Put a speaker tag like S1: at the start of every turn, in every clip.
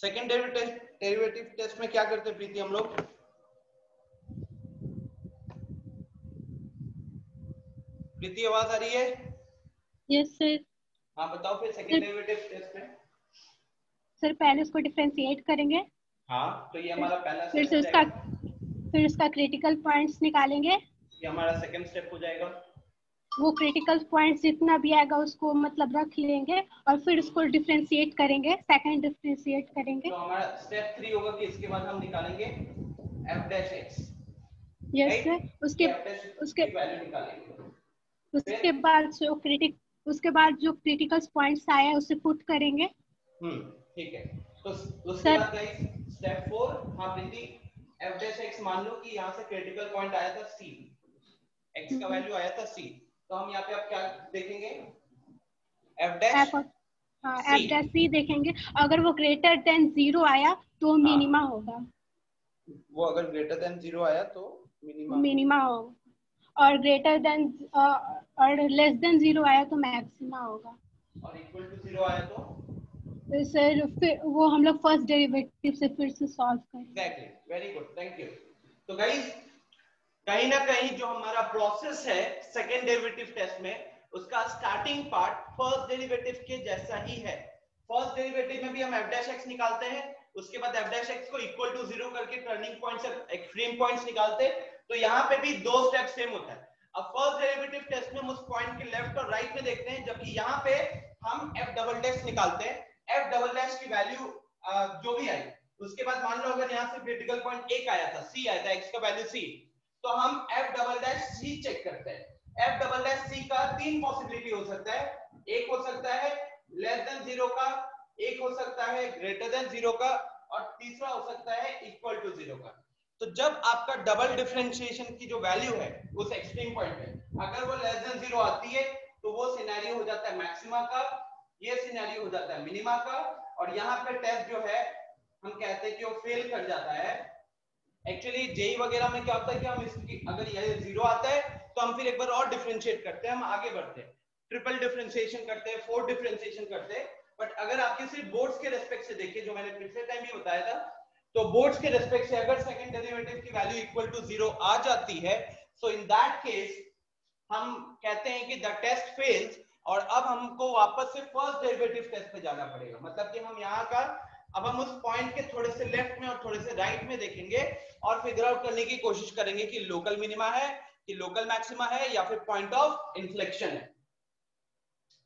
S1: Second derivative test में क्या करते हैं प्रीति हम लोग? प्रीति आवाज आ रही है?
S2: Yes sir.
S1: हाँ बताओ फिर सेकेंड डेरिवेटिव टेस्ट में।
S2: सर पहले उसको डिफरेंशिएट करेंगे।
S1: हाँ तो ये हमारा पहला
S2: फिर
S1: स्टेप
S2: से
S1: हो
S2: उसका
S1: जाएगा।
S2: क्रिटिकल पॉइंट्स निकालेंगे।
S1: ये हमारा सेकेंड स्टेप हो जाएगा।
S2: वो क्रिटिकल पॉइंट्स जितना भी आएगा उसको मतलब रख लेंगे और फिर उसको डिफरेंशिएट करेंगे, सेकंड डिफरेंशिएट करेंगे।
S1: तो हमारा स्टेप 3 होगा कि इसके बाद हम निकालेंगे F dash x.
S2: Yes sir.
S1: Right,
S2: उसके
S1: ये एफ डैश
S2: उसके
S1: की वैल्यू निकालेंगे।
S2: उसके
S1: फिर
S2: बाद जो क्रिटिकल पॉइंट्स आया उसे पुट करेंगे।
S1: ठीक है। तो उसके
S2: सर
S1: बाद गाइस स्टेप 4, हाँ प्रीति, एफ डैश एक्स मान लो कि यहाँ से क्रिटिकल पॉइंट आया था सी, एक्स का वैल्यू आया था सी, तो हम यहाँ पे अब क्या देखेंगे? F dash
S2: F dash C देखेंगे। अगर वो ग्रेटर देन 0 आया तो मिनिमा होगा।
S1: वो अगर ग्रेटर देन 0 आया तो
S2: मिनिमा होगा और ग्रेटर देन और लेस देन 0 आया तो मैक्सिमा होगा।
S1: और इक्वल टू 0 आया तो
S2: सर फिर वो हम लोग फर्स्ट डेरिवेटिव से फिर से सॉल्व करेंगे।
S1: Exactly, very good, thank you. तो गाइस कहीं ना कहीं जो हमारा प्रोसेस है सेकेंड डेरिवेटिव टेस्ट में, उसका स्टार्टिंग पार्ट फर्स्ट डेरिवेटिव के जैसा ही है। फर्स्ट डेरिवेटिव में भी हम एफ डैश एक्स निकालते हैं, उसके बाद एफ डैश एक्स को इक्वल टू 0 करके टर्निंग पॉइंट से एक्सट्रीम पॉइंट्स निकालते हैं। तो यहाँ पे भी दो स्टेप सेम होता है। अब फर्स्ट डेरिवेटिव टेस्ट में हम उस पॉइंट के लेफ्ट और राइट में देखते हैं, जबकि यहाँ पे हम एफ डबल डैश निकालते हैं। एफ डबल डैश की वैल्यू जो भी आई, उसके बाद मान लो अगर यहाँ से क्रिटिकल पॉइंट एक आया था, सी आया था, एक्स का वैल्यू सी, तो हम F double dash C check करते हैं। एफ डबल डैश सी का तीन पॉसिबिलिटी हो सकता है। एक हो सकता है लेस देन 0 का, एक हो सकता है ग्रेटर देन 0 का, और तीसरा हो सकता है इक्वल टू 0 का। तो जब आपका डबल डिफरेंशिएशन की जो वैल्यू है उस एक्सट्रीम पॉइंट पे अगर वो लेस देन 0 आती है तो वो सिनेरियो हो जाता है मैक्सिमा का, ये सिनेरियो हो जाता है मिनिमा का, और यहाँ पे टेस्ट जो है हम कहते हैं कि वो फेल कर जाता है। एक्चुअली जेई वगैरह में क्या होता है कि हम इसकी अगर ये 0 आता है तो हम फिर एक बार और डिफरेंशिएट करते हैं, हम आगे बढ़ते हैं, ट्रिपल डिफरेंशिएशन करते हैं, फोर्थ डिफरेंशिएशन करते हैं। बट अगर आपके सिर्फ बोर्ड्स के रेस्पेक्ट से देखिए, जो मैंने पिछले टाइम भी बताया था, तो बोर्ड्स के रेस्पेक्ट से अगर सेकंड डेरिवेटिव की वैल्यू इक्वल टू 0 आ जाती है, सो इन दैट केस हम कहते हैं कि द टेस्ट फेल्स, और अब हमको वापस से फर्स्ट डेरिवेटिव टेस्ट पे जाना पड़ेगा। मतलब कि हम यहाँ का अब हम उस पॉइंट के थोड़े से लेफ्ट में और थोड़े से राइट में देखेंगे और फिगर आउट करने की कोशिश करेंगे कि लोकल मिनिमा है कि लोकल मैक्सिमा है या फिर पॉइंट ऑफ इन्फ्लेक्शन है।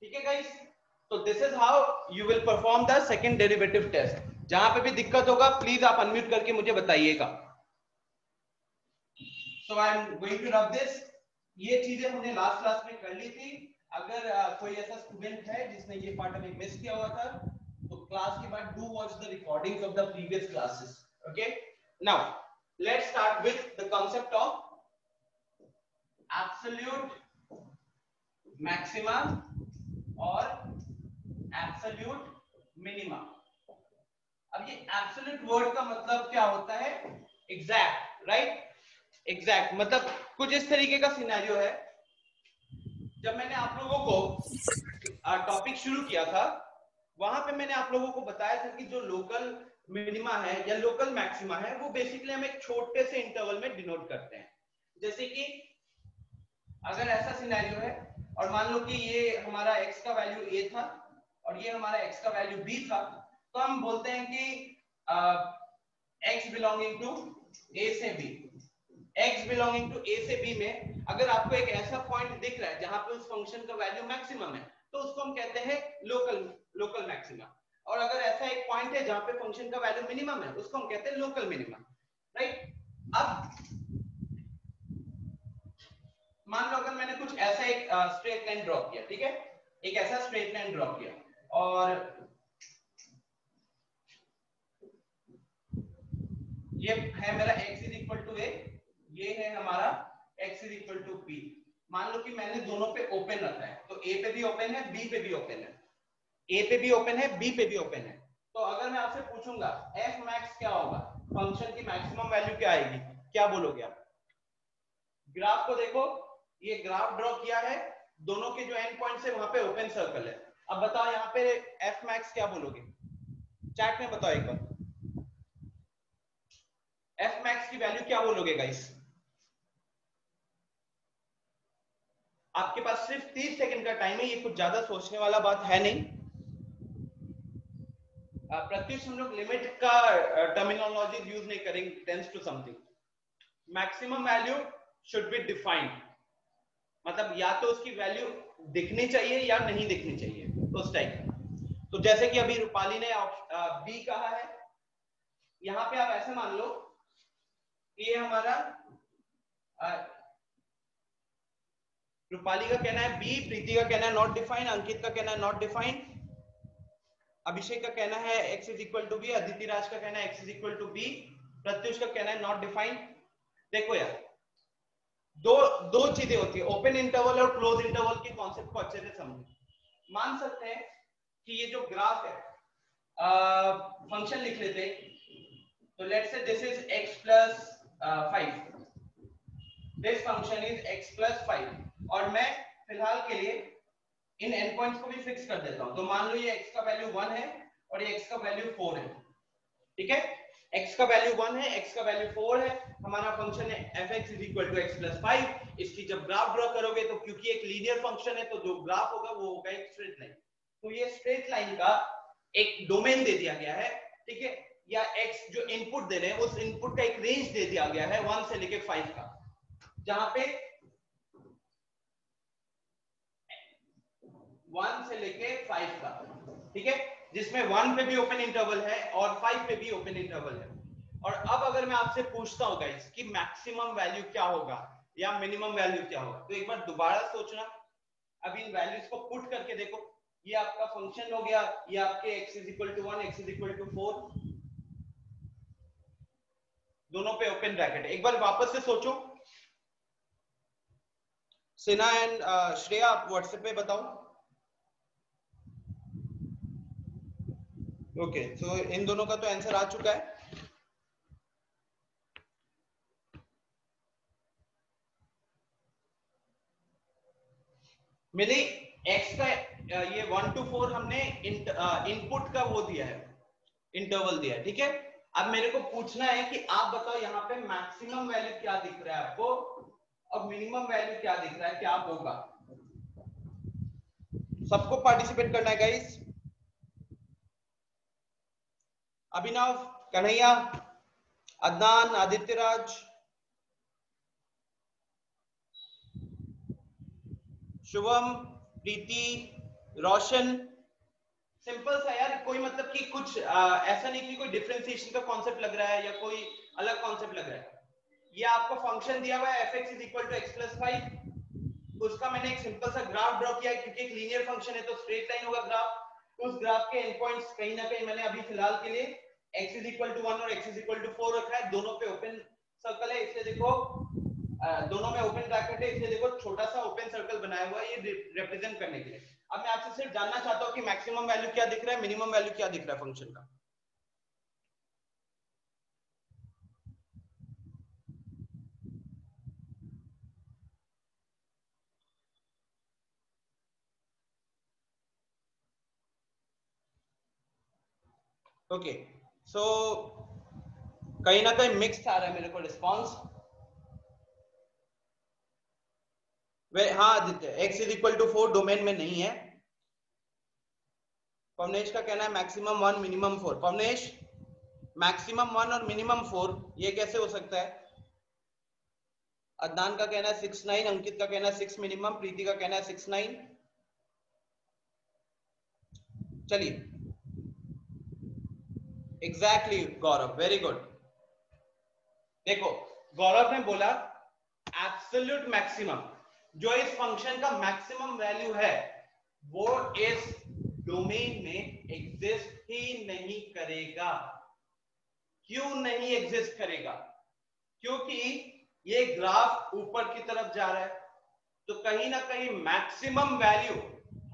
S1: ठीक है गाइस, तो this is how you will perform the second derivative test. जहां पे भी दिक्कत होगा प्लीज आप अनम्यूट करके मुझे बताइएगा। So I am going to rub this. ये चीजें हमने लास्ट क्लास में कर ली थी। अगर कोई ऐसा स्टूडेंट है जिसने ये पार्ट अभी मिस किया हुआ था, तो क्लास के बाद do watch the recordings of the previous classes. Okay, now let's start with the concept of absolute maxima और एब्सोल्यूट मिनिमा। अब ये एब्सोल्यूट वर्ड का मतलब क्या होता है? Exact, right? एग्जैक्ट मतलब कुछ इस तरीके का सिनेरियो है। जब मैंने आप लोगों को टॉपिक शुरू किया था, वहां पे मैंने आप लोगों को बताया था कि जो लोकल मिनिमा है या लोकल मैक्सिमा है वो बेसिकली हम एक छोटे से इंटरवल में डिनोट करते हैं। जैसे कि अगर ऐसा सिनेरियो है और मान लो कि ये हमारा x का वैल्यू a था और ये हमारा x का वैल्यू b था, तो हम बोलते हैं कि x बिलोंगिंग टू a से b, x belonging to a से b में अगर आपको एक ऐसा पॉइंट दिख रहा है जहां पे उस फंक्शन का वैल्यू मैक्सिमम है, तो उसको हम कहते हैं लोकल मैक्सिमा। और अगर ऐसा एक पॉइंट है जहां पे फंक्शन का वैल्यू मिनिमम है, उसको हम कहते हैं लोकल मिनिमा, राइट? अब मान लो अगर मैंने कुछ ऐसा एक स्ट्रेट लाइन ड्रॉ किया, ठीक है, एक ऐसा स्ट्रेट लाइन ड्रॉ किया, और ये है मेरा x is equal to a, ये है हमारा x is equal to b। मान लो कि मैंने दोनों पे ओपन रखा है, तो a पे भी ओपन है, b पे भी ओपन है, a पे भी ओपन है, b पे भी ओपन है। तो अगर मैं आपसे पूछूंगा f max क्या होगा, फंक्शन की मैक्सिमम वैल्यू क्या आएगी, क्या बोलोगे आप? ग्राफ को देखो, ये ग्राफ ड्रॉ किया है, दोनों के जो एंड पॉइंट्स है वहां पे ओपन सर्कल है। अब बताओ यहाँ पे f max क्या बोलोगे? चैट में बताओ एक बार, एफ मैक्स की वैल्यू क्या बोलोगे गाइस? आपके पास सिर्फ 30 सेकंड का टाइम है, ये कुछ ज्यादा सोचने वाला बात है नहीं। प्रत्युष हम लोग लिमिट का टर्मिनोलॉजी यूज नहीं करेंगे, tends to something. Maximum value should be defined, मतलब या तो उसकी वैल्यू दिखनी चाहिए या नहीं दिखनी चाहिए, उस टाइप का। तो जैसे कि अभी रूपाली ने बी कहा है, यहां पे आप ऐसे मान लो ये हमारा रूपाली का कहना है बी, प्रीति का कहना है नॉट डिफाइंड, अंकित का कहना है नॉट डिफाइंड, अभिषेक का कहना है x is equal to B, Aditi Raj का कहना है x is equal to B, Pratyush का कहना है नॉट डिफाइंड। देखो यार, दो चीजें होती है, ओपन इंटरवल और क्लोज इंटरवल के कॉन्सेप्ट को अच्छे से समझो। मान सकते हैं कि ये जो ग्राफ है, फंक्शन लिख लेते, तो let's say this is x plus 5, this function is x plus 5, और मैं फिलहाल के लिए इन एंड पॉइंट्स को भी फिक्स कर देता हूं। तो मान लो ये x का वैल्यू 1 है और ये x का वैल्यू 4 है, ठीक है? x का वैल्यू 1 है, x का वैल्यू 4 है, हमारा फंक्शन है fx is equal to x plus 5। इसकी जब ग्राफ ड्रॉ करोगे तो क्योंकि एक लीनियर फंक्शन है तो जो ग्राफ होगा वो होगा एक स्ट्रेट लाइन। तो ये स्ट्रेट लाइन का एक डोमेन दे दिया गया है, ठीक है? या x जो इनपुट दे रहे हैं उस इनपुट का एक रेंज दे दिया गया है 1 से लेके 5 का, जहां पे 1 से लेके 5 का, ठीक है? जिसमें 1 पे भी ओपन इंटरवल है और 5 पे भी ओपन इंटरवल है। और अब अगर मैं आपसे पूछता हूं गाइस कि मैक्सिमम वैल्यू क्या होगा या मिनिमम वैल्यू क्या होगा, तो एक बार दोबारा सोचना, अब इन वैल्यूज को पुट करके देखो। ये आपका फंक्शन हो गया, ये आपके x is equal to 1, x is equal to 4, दोनों पे ओपन ब्रैकेट। एक बार वापस से सोचो, सिन्हा एंड श्रेया आप व्हाट्सएप पे बताओ। ओके, तो इन दोनों का तो आंसर आ चुका है। मेरे x का ये 1 to 4 हमने इनपुट का वो दिया है, इंटरवल दिया है, ठीक है? अब मेरे को पूछना है कि आप बताओ यहाँ पे मैक्सिमम वैल्यू क्या दिख रहा है आपको और मिनिमम वैल्यू क्या दिख रहा है, क्या होगा? सबको पार्टिसिपेट करना है गाइस। अभिनव, कन्हैया, अदनान, आदित्य राज, शुभम, प्रीति, रोशन। सिंपल सा यार, कोई मतलब कि कुछ ऐसा नहीं कि कोई डिफरेंशिएशन का कॉन्सेप्ट लग रहा है या कोई अलग कॉन्सेप्ट लग रहा है। ये आपको फंक्शन दिया हुआ है fx is equal to x plus 5, उसका मैंने एक सिंपल सा ग्राफ ड्रॉ किया है, क्योंकि एक लीनियर फंक्शन है तो स्ट्रेट लाइन होगा ग्राफ। उस ग्राफ के एंड पॉइंट्स कहीं ना कहीं मैंने अभी फिलहाल के लिए x इज इक्वल टू 1 और x इज इक्वल टू 4 रखा है, दोनों पे ओपन सर्कल है, इसलिए देखो दोनों में ओपन ब्रैकेट है, इसलिए देखो छोटा सा ओपन सर्कल बनाया हुआ है ये रिप्रेजेंट करने के लिए। अब मैं आपसे सिर्फ जानना चाहता हूं कि मैक्सिमम वैल्यू क्या दिख रहा है, मिनिमम वैल्यू क्या दिख रहा है फंक्शन का। ओके, सो कहीं ना कहीं मिक्स आ रहा है मेरे को रिस्पॉन्स। वे हाँ Aditya, x is equal to 4 domain में नहीं है। पवनेश का कहना है मैक्सिमम 1 मिनिमम 4। पवनेश, मैक्सिमम 1 और मिनिमम 4 ये कैसे हो सकता है? अदनान का कहना है 6 9, अंकित का कहना है 6 मिनिमम, प्रीति का कहना है 6 9। चलिए, एग्जैक्टली गौरव, वेरी गुड। देखो गौरव ने बोला एब्सोल्यूट मैक्सिमम, जो इस फंक्शन का मैक्सिमम वैल्यू है वो इस डोमेन में एग्जिस्ट ही नहीं करेगा। क्यों नहीं एग्जिस्ट करेगा? क्योंकि ये ग्राफ ऊपर की तरफ जा रहा है, तो कहीं ना कहीं मैक्सिमम वैल्यू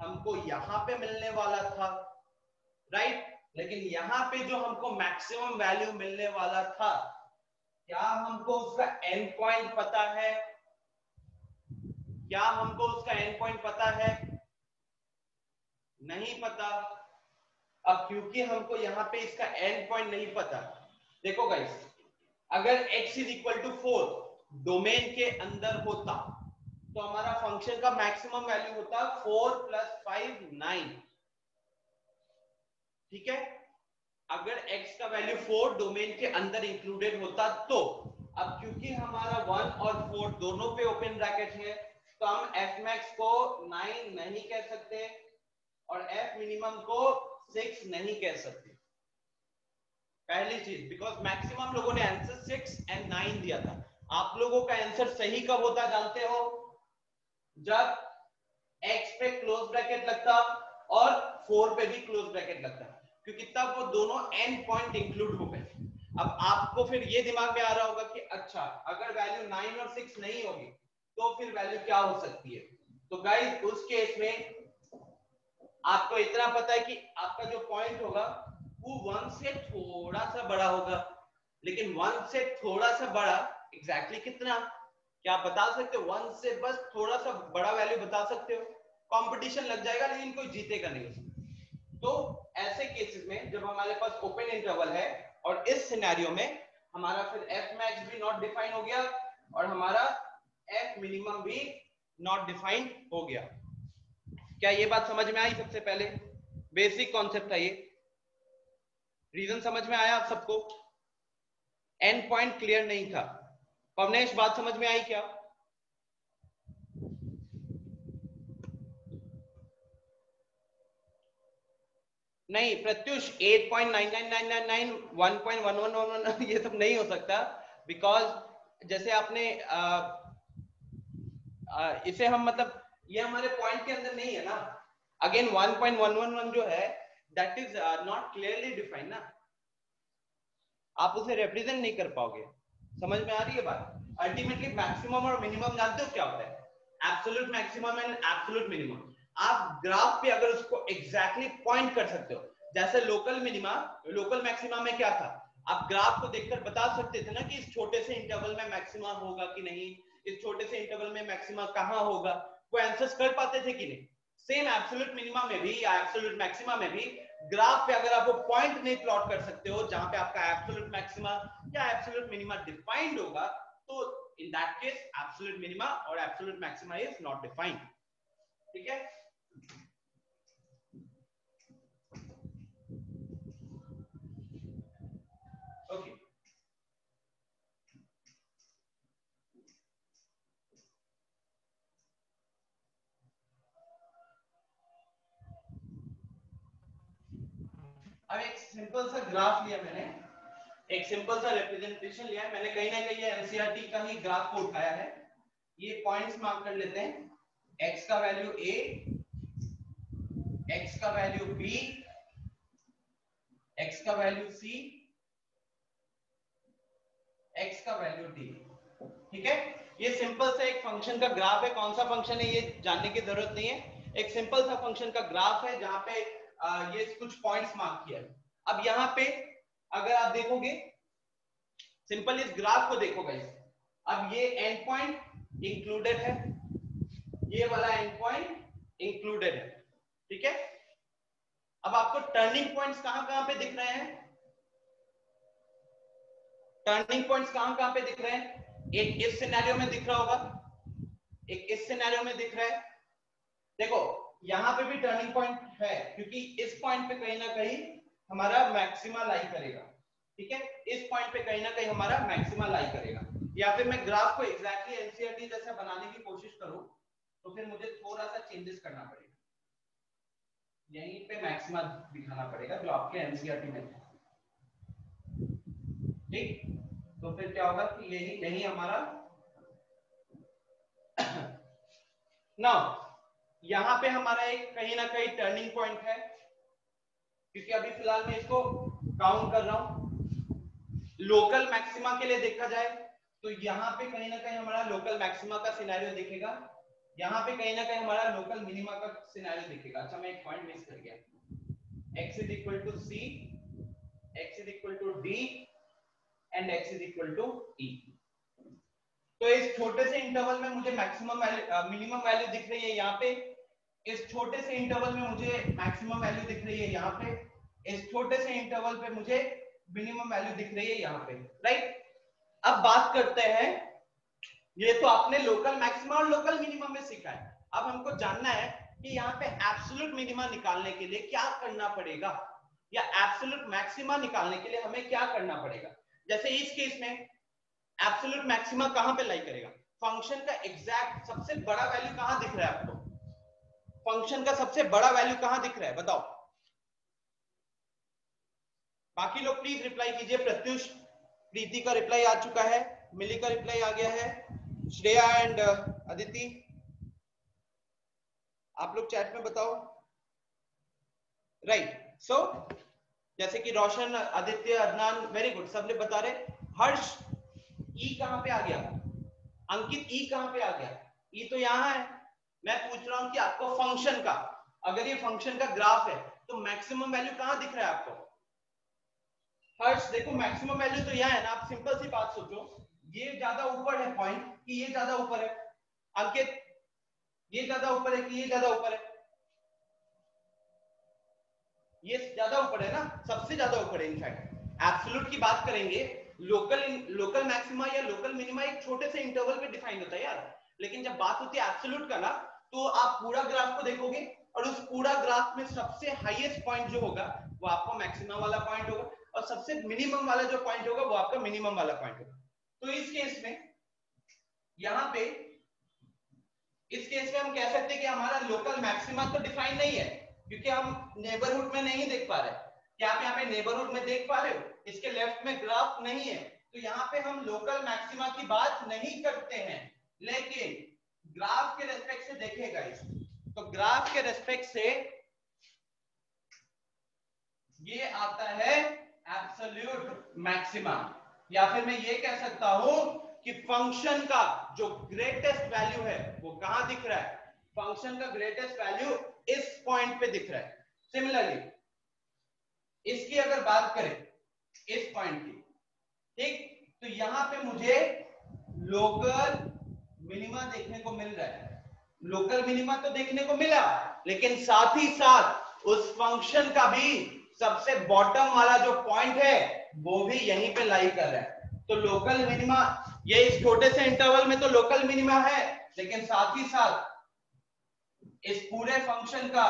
S1: हमको यहां पे मिलने वाला था, राइट? लेकिन यहां पे जो हमको मैक्सिमम वैल्यू मिलने वाला था, क्या हमको उसका एंड पॉइंट पता है? क्या हमको उसका एंड पॉइंट पता है? नहीं पता। अब क्योंकि हमको यहाँ पे इसका एंड पॉइंट नहीं पता, देखो गाइस, अगर x is equal to 4 domain के अंदर होता तो हमारा फंक्शन का मैक्सिमम वैल्यू होता 4 + 5 9, ठीक है। अगर x का वैल्यू 4 डोमेन के अंदर इंक्लूडेड होता तो, अब क्योंकि हमारा 1 और 4 दोनों पे ओपन ब्रैकेट है तो हम f max को 9 नहीं कह सकते और f minimum को 6 नहीं कह सकते। पहली चीज, बिकॉज मैक्सिमम लोगों ने आंसर 6 और 9 दिया था। आप लोगों का आंसर सही कब होता जानते हो? जब x पे क्लोज ब्रैकेट लगता और 4 पे भी क्लोज ब्रैकेट लगता, क्योंकि तब वो दोनों एंड पॉइंट इंक्लूड हो गए। अब आपको फिर ये दिमाग में आ रहा होगा कि अच्छा, अगर वैल्यू 9 और 6 नहीं होगी तो फिर वैल्यू क्या हो सकती है? तो गाइस उस केस में आपको इतना पता है कि आपका जो पॉइंट होगा वो 1 से थोड़ा सा बड़ा होगा, लेकिन 1 से थोड़ा सा बड़ा एग्जैक्टली कितना, क्या आप बता सकते हो? 1 से बस थोड़ा सा बड़ा वैल्यू बता सकते हो? कंपटीशन लग जाएगा लेकिन कोई जीतेगा नहीं। तो ऐसे केसेस में जब हमारे पास ओपन इंटरवल है और इस सिनेरियो में हमारा फिर f max भी नॉट डिफाइन हो गया और हमारा f minimum भी नॉट डिफाइन हो गया। क्या ये बात समझ में आई? सबसे पहले बेसिक कॉन्सेप्ट था ये, रीजन समझ में आया आप सबको? एंड पॉइंट क्लियर नहीं था। पवनेश बात समझ में आई क्या? नहीं प्रत्युष, 8.9999 1.1111 ये सब नहीं हो सकता, बिकॉज जैसे आपने इसे हम मतलब ये हमारे पॉइंट के अंदर नहीं है ना। अगेन 1.111 जो है that is not clearly defined ना, आप उसे रिप्रेजेंट नहीं कर पाओगे। समझ में आ रही है बात? अल्टीमेटली मैक्सिमम और मिनिमम जानते हो क्या होता है? Absolute maximum and absolute minimum. आप ग्राफ पे अगर उसको एग्जैक्टली पॉइंट कर सकते हो, जैसे लोकल मिनिमा लोकल मैक्सिमा में क्या था, आप ग्राफ को देखकर बता सकते थे ना कि इस छोटे से इंटरवल में मैक्सिमा होगा कि नहीं, इस छोटे से इंटरवल में मैक्सिमा कहां होगा, वो आंसर्स कर पाते थे कि नहीं? सेम एब्सोल्यूट मिनिमा में भी या एब्सोल्यूट मैक्सिमा में भी ग्राफ पे अगर आप वो पॉइंट नहीं प्लॉट कर सकते हो जहां पे आपका एब्सोल्यूट मैक्सिमा या एब्सोल्यूट मिनिमा डिफाइंड होगा, तो in that case absolute minima और absolute maxima is not defined. ठीक है? ओके, अब एक सिंपल सा ग्राफ लिया मैंने, एक सिंपल सा रिप्रेजेंटेशन लिया है मैंने, कहीं ना कहीं एनसीईआरटी का ही ग्राफ को उठाया है। ये पॉइंट्स मार्क कर लेते हैं, x का वैल्यू a, x का वैल्यू b, x का वैल्यू c, x का वैल्यू d। ठीक है? ये सिंपल सा एक फंक्शन का ग्राफ है। कौन सा फंक्शन है ये जानने की जरूरत नहीं है, एक सिंपल सा फंक्शन का ग्राफ है जहां पे ये कुछ पॉइंट्स मार्क किया है। अब यहाँ पे अगर आप देखोगे, सिंपल इस ग्राफ को देखो गाइस, अब ये एंड पॉइंट इंक्लूडेड है, ये वाला एंड पॉइंट इंक्लूडेड है। ठीक है? अब आपको टर्निंग पॉइंट्स कहां-कहां पे दिख रहे हैं? टर्निंग पॉइंट्स कहां-कहां पे दिख रहे हैं? एक इस सिनेरियो में दिख रहा होगा, एक इस सिनेरियो में दिख रहा है। देखो यहां पे भी टर्निंग पॉइंट है क्योंकि इस पॉइंट पे कहीं ना कहीं हमारा मैक्सिमा लाई करेगा। ठीक है? इस पॉइंट पे कहीं ना कहीं हमारा मैक्सिमा लाई करेगा। या फिर मैं ग्राफ को एग्जैक्टली एनसीईआरटी जैसा बनाने की कोशिश करूं तो फिर मुझे थोड़ा सा चेंजेस करना पड़ेगा, यहीं पे मैक्सिमा दिखाना पड़ेगा जो आपके एनसीईआरटी में है। ठीक? तो फिर क्या होगा कि यही हमारा ना, यहां पे हमारा एक कहीं ना कहीं टर्निंग पॉइंट है क्योंकि अभी फिलहाल मैं इसको काउंट कर रहा हूं। लोकल मैक्सिमा के लिए देखा जाए तो यहां पे कहीं ना कहीं हमारा लोकल मैक्सिमा का सिनेरियो दिखेगा, यहां पे कहीं ना कहीं हमारा लोकल मिनिमा का सिनेरियो दिखेगा। अच्छा मैं एक पॉइंट मिस कर गया, x is equal to c, x is equal to d and x is equal to e। तो इस छोटे से इंटरवल में मुझे मैक्सिमम वैल्यू मिनिमम वैल्यू दिख रही है यहाँ पे, इस छोटे से इंटरवल में मुझे मैक्सिमम वैल्यू दिख रही है यहाँ पे, इस छोटे से इंटरवल पे मुझे मिनिमम वैल्यू दिख रही है यहाँ पे, राइट। अब बात करते हैं, ये तो आपने लोकल मैक्सिमा और लोकल मिनिमम में सीखा है। अब हमको जानना है कि यहाँ पे एब्सोल्यूट मिनिमा निकालने के लिए क्या करना पड़ेगा, या एब्सोल्यूट मैक्सिमा निकालने के लिए हमें क्या करना पड़ेगा। जैसे इस केस में एब्सोल्यूट मैक्सिमा कहां पे लाई करेगा, फंक्शन का एग्जैक्ट सबसे बड़ा वैल्यू कहां दिख रहा है आपको, फंक्शन का सबसे बड़ा वैल्यू कहां दिख रहा है बताओ। बाकी लोग प्लीज रिप्लाई कीजिए। प्रत्युष, प्रीति का रिप्लाई आ चुका है, मिली का रिप्लाई आ गया है, श्रेया एंड अदिति, आप लोग चैट में बताओ। राइट, सो जैसे कि रोशन, आदित्य, अदनान, वेरी गुड, सब लोग बता रहे। हर्ष, ई कहां पे आ गया, अंकित ई कहां पे आ गया, ई तो यहां है। मैं पूछ रहा हूं कि आपको फंक्शन का, अगर ये फंक्शन का ग्राफ है तो मैक्सिमम वैल्यू कहां दिख रहा है आपको। हर्ष देखो मैक्सिमम वैल्यू तो यहाँ है ना, आप सिंपल सी बात सोचो, ये ज्यादा ऊपर है पॉइंट कि ये ज्यादा ऊपर है। अंकित, ये ज्यादा ऊपर है कि ये ज्यादा ऊपर है, ये ज्यादा ऊपर है ना, सबसे ज्यादा ऊपर है। इनफैक्ट एब्सोल्यूट की बात करेंगे, लोकल मैक्सिमा या लोकल मिनिमा एक छोटे से इंटरवल पे डिफाइन होता है यार, लेकिन जब बात होती है एब्सोल्यूट का ना, तो आप पूरा ग्राफ को देखोगे और उस पूरा ग्राफ में सबसे हाईएस्ट पॉइंट जो होगा वो आपका मैक्सिमा वाला पॉइंट होगा, और सबसे मिनिमम वाला जो पॉइंट होगा वो आपका मिनिमम वाला पॉइंट होगा। तो इस केस में यहां पे, इस केस में हम कह सकते हैं कि हमारा लोकल मैक्सिमा तो डिफाइन नहीं है, क्योंकि हम नेबरहुड में नहीं देख पा रहे। क्या आप यहाँ पे नेबरहुड में देख पा रहे हो, इसके लेफ्ट में ग्राफ नहीं है, तो यहाँ पे हम लोकल मैक्सिमा की बात नहीं करते हैं। लेकिन ग्राफ के रेस्पेक्ट से देखेगा इस, तो ग्राफ के रेस्पेक्ट से ये आता है एब्सोल्यूट मैक्सिमा, या फिर मैं ये कह सकता हूं कि फंक्शन का जो ग्रेटेस्ट वैल्यू है वो कहां दिख रहा है, फंक्शन का ग्रेटेस्ट वैल्यू इस पॉइंट पे दिख रहा है। सिमिलरली इसकी अगर बात करें इस पॉइंट की, ठीक, तो यहां पे मुझे लोकल मिनिमा देखने को मिल रहा है। लोकल मिनिमा तो देखने को मिला, लेकिन साथ ही साथ उस फंक्शन का भी सबसे बॉटम वाला जो पॉइंट है वो भी यहीं पे लाई कर रहा है। तो लोकल मिनिमा, ये इस छोटे से इंटरवल में तो लोकल मिनिमा है, लेकिन साथ ही साथ इस पूरे फंक्शन का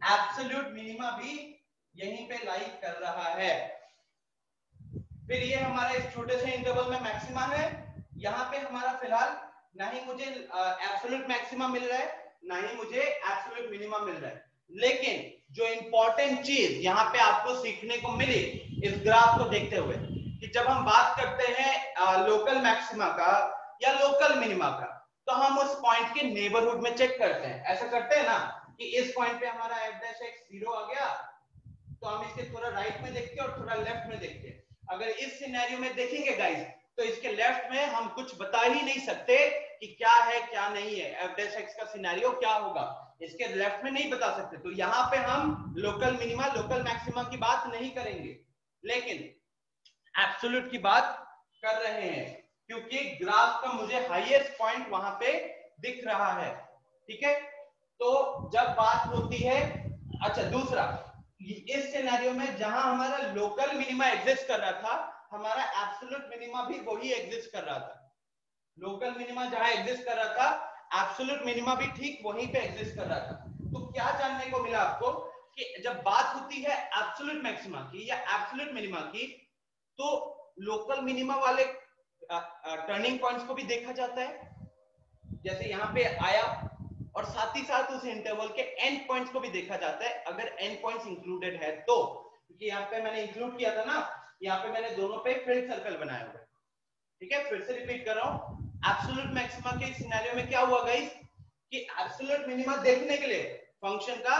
S1: एब्सोल्यूट मिनिमा भी यहीं पे लाई कर रहा है। फिर ये हमारा इस छोटे से इंटरवल में मैक्सिमा है, यहाँ पे हमारा फिलहाल ना ही मुझे एब्सोल्यूट मैक्सिमा मिल रहा है, ना ही मुझे एब्सोल्यूट मिनिमा मिल रहा है। लेकिन जो इंपॉर्टेंट चीज यहाँ पे आपको सीखने को मिली इस ग्राफ को देखते हुए, कि जब हम बात करते हैं लोकल मैक्सिमा का या लोकल मिनिमा का, तो हम उस पॉइंट के नेबरहुड में चेक करते हैं। ऐसा करते हैं ना कि इस पॉइंट पे हमारा f' 0 आ गया, तो हम इसके थोड़ा राइट में देखते हैं और थोड़ा लेफ्ट में देखते हैं। अगर इस सिनेरियो में देखेंगे गाइस, तो इसके लेफ्ट में हम कुछ बता ही नहीं सकते कि क्या है क्या नहीं है, f' का सिनेरियो क्या होगा, इसके लेफ्ट में नहीं बता सकते। तो यहाँ पे हम लोकल मिनिमा लोकल मैक्सिमा की बात नहीं करेंगे, लेकिन एब्सोल्यूट की बात कर रहे हैं, क्योंकि ग्राफ का मुझे हाईएस्ट पॉइंट वहां पे दिख रहा है। ठीक है, तो जब बात होती है, अच्छा दूसरा, इस सिनेरियो में जहां हमारा लोकल मिनिमा एग्जिस्ट कर रहा था, हमारा एब्सोल्यूट मिनिमा भी वही एग्जिस्ट कर रहा था। लोकल मिनिमा जहां एग्जिस्ट कर रहा था, एब्सोल्यूट मिनिमा भी ठीक वहीं पे एग्जिस्ट कर रहा था। तो क्या जानने को मिला आपको कि जब बात होती है एब्सोल्यूट मैक्सिमा की या एब्सोल्यूट मिनिमा की, तो लोकल मिनिमा वाले टर्निंग पॉइंट्स को भी देखा जाता है, जैसे यहाँ पे आया, और साथ ही साथ उस इंटरवल के एंड पॉइंट्स को भी देखा जाता है, अगर एंड पॉइंट्स इंक्लूडेड है तो। क्योंकि यहाँ पे मैंने इंक्लूड किया था ना, यहाँ पे मैंने दोनों पे फ्रेंड सर्कल बनाया हुआ है। ठीक है, फिर से रिपीट कर रहा हूँ, एब्सोल्यूट मैक्सिमा के सिनेरियो में क्या हुआ गाइस, कि एब्सोल्यूट मिनिमा देखने के लिए फंक्शन का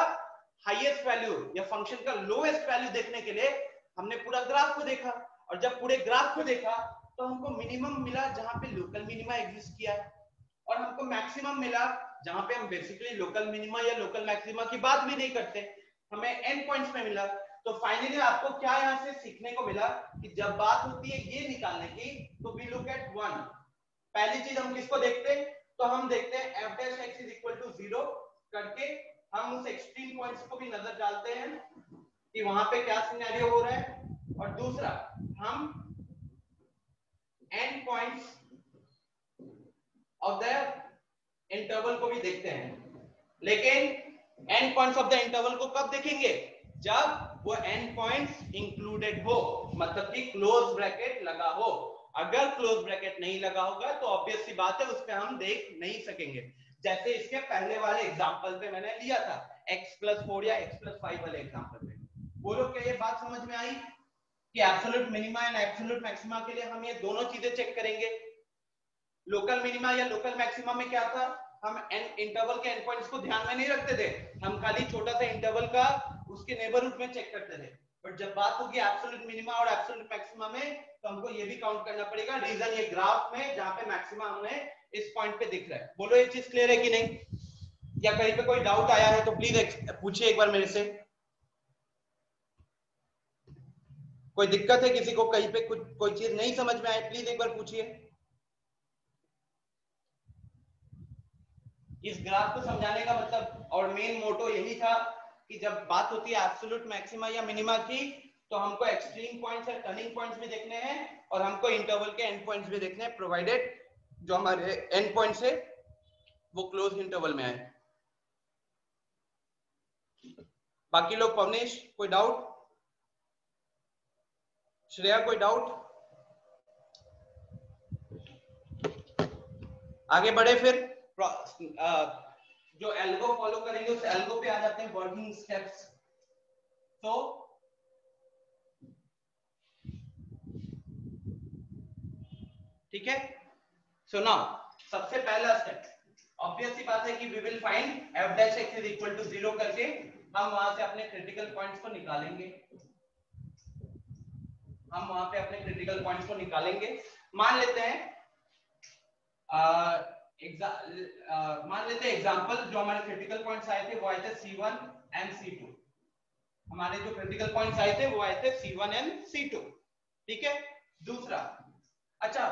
S1: हाईएस्ट वैल्यू या फंक्शन का लोएस्ट वैल्यू देखने के लिए हमने पूरा ग्राफ को देखा, और जब पूरे ग्राफ को देखा तो हमको मिनिमम मिला जहां पे लोकल मिनिमा एग्जिस्ट किया है, और हमको मैक्सिमम मिला जहां पे हम बेसिकली लोकल मिनिमा या लोकल मैक्सिमा की बात भी नहीं करते, हमें एंड पॉइंट्स में मिला। तो फाइनली आपको क्या यहां से सीखने को मिला कि जब बात होती है ये निकालने की, तो वी लुक एट वन। पहली चीज हम किसको देखते हैं, तो हम देखते हैं f' 0 करके हम उस एक्सट्रीम पॉइंट्स को भी नजर डालते हैं, कि वहां पे क्या सिनेरियो हो रहा है, और दूसरा हम and points of the interval को भी देखते हैं। लेकिन and points of the interval को कब देखेंगे, जब वो एंड पॉइंट्स इंक्लूडेड हो, मतलब कि क्लोज ब्रैकेट लगा हो। अगर क्लोज ब्रैकेट नहीं लगा होगा तो ऑब्वियस सी बात है उस पे हम देख नहीं सकेंगे। जैसे इसके पहले वाले एग्जांपल पे मैंने लिया था x+4 या x+5 वाले एग्जांपल पे। बोलो क्या ये बात समझ में आई कि absolute minima and absolute maxima के लिए हम ये दोनों चीजें चेक करेंगे। लोकल मिनिमा या लोकल मैक्सिमा में क्या था, हम इंटरवल के एंड पॉइंट्स को ध्यान में नहीं रखते थे, हम खाली छोटा सा इंटरवल का उसके नेबरहुड में चेक करते थे। बट जब बात होगी एब्सोल्यूट मिनिमा और एब्सोल्यूट मैक्सिमा में, तो हमको ये भी काउंट करना पड़ेगा। रीजन ये ग्राफ में जहां पे मैक्सिमा हमें इस पॉइंट पे दिख रहा है। बोलो ये चीज क्लियर है कि नहीं, या कहीं पे कोई डाउट आया है तो प्लीज पूछिए एक बार मेरे से। कोई दिक्कत है किसी को, कहीं पे कुछ कोई चीज नहीं समझ में आए, प्लीज एक बार पूछिए। इस ग्राफ को समझाने का मतलब और मेन मोटो यही था कि जब बात होती है एब्सोल्यूट मैक्सिमा या मिनिमा की, तो हमको एक्सट्रीम पॉइंट्स या टर्निंग पॉइंट्स भी देखने हैं और हमको इंटरवल के एंड पॉइंट्स भी देखने हैं, प्रोवाइडेड जो हमारे एंड पॉइंट्स है वो क्लोज इंटरवल में आए। बाकी लोग, पवनेश कोई डाउट, श्रेया कोई डाउट? आगे बढ़े फिर जो एल्गो फॉलो करेंगे उस एल्गो पे आ जाते हैं, वर्किंग स्टेप्स। तो ठीक है, सो नाउ सबसे पहला स्टेप ऑब्वियस सी बात है कि we will find f dash x is equal to 0 करके हम वहां से अपने क्रिटिकल पॉइंट्स को निकालेंगे। हम वहां पे अपने क्रिटिकल पॉइंट्स को निकालेंगे। मान लेते हैं मान लेते हैं एग्जांपल जो हमारे क्रिटिकल पॉइंट्स आए थे वो आए थे C1 एंड C2। हमारे जो क्रिटिकल पॉइंट्स आए थे वो आए थे C1 एंड C2। ठीक है, दूसरा, अच्छा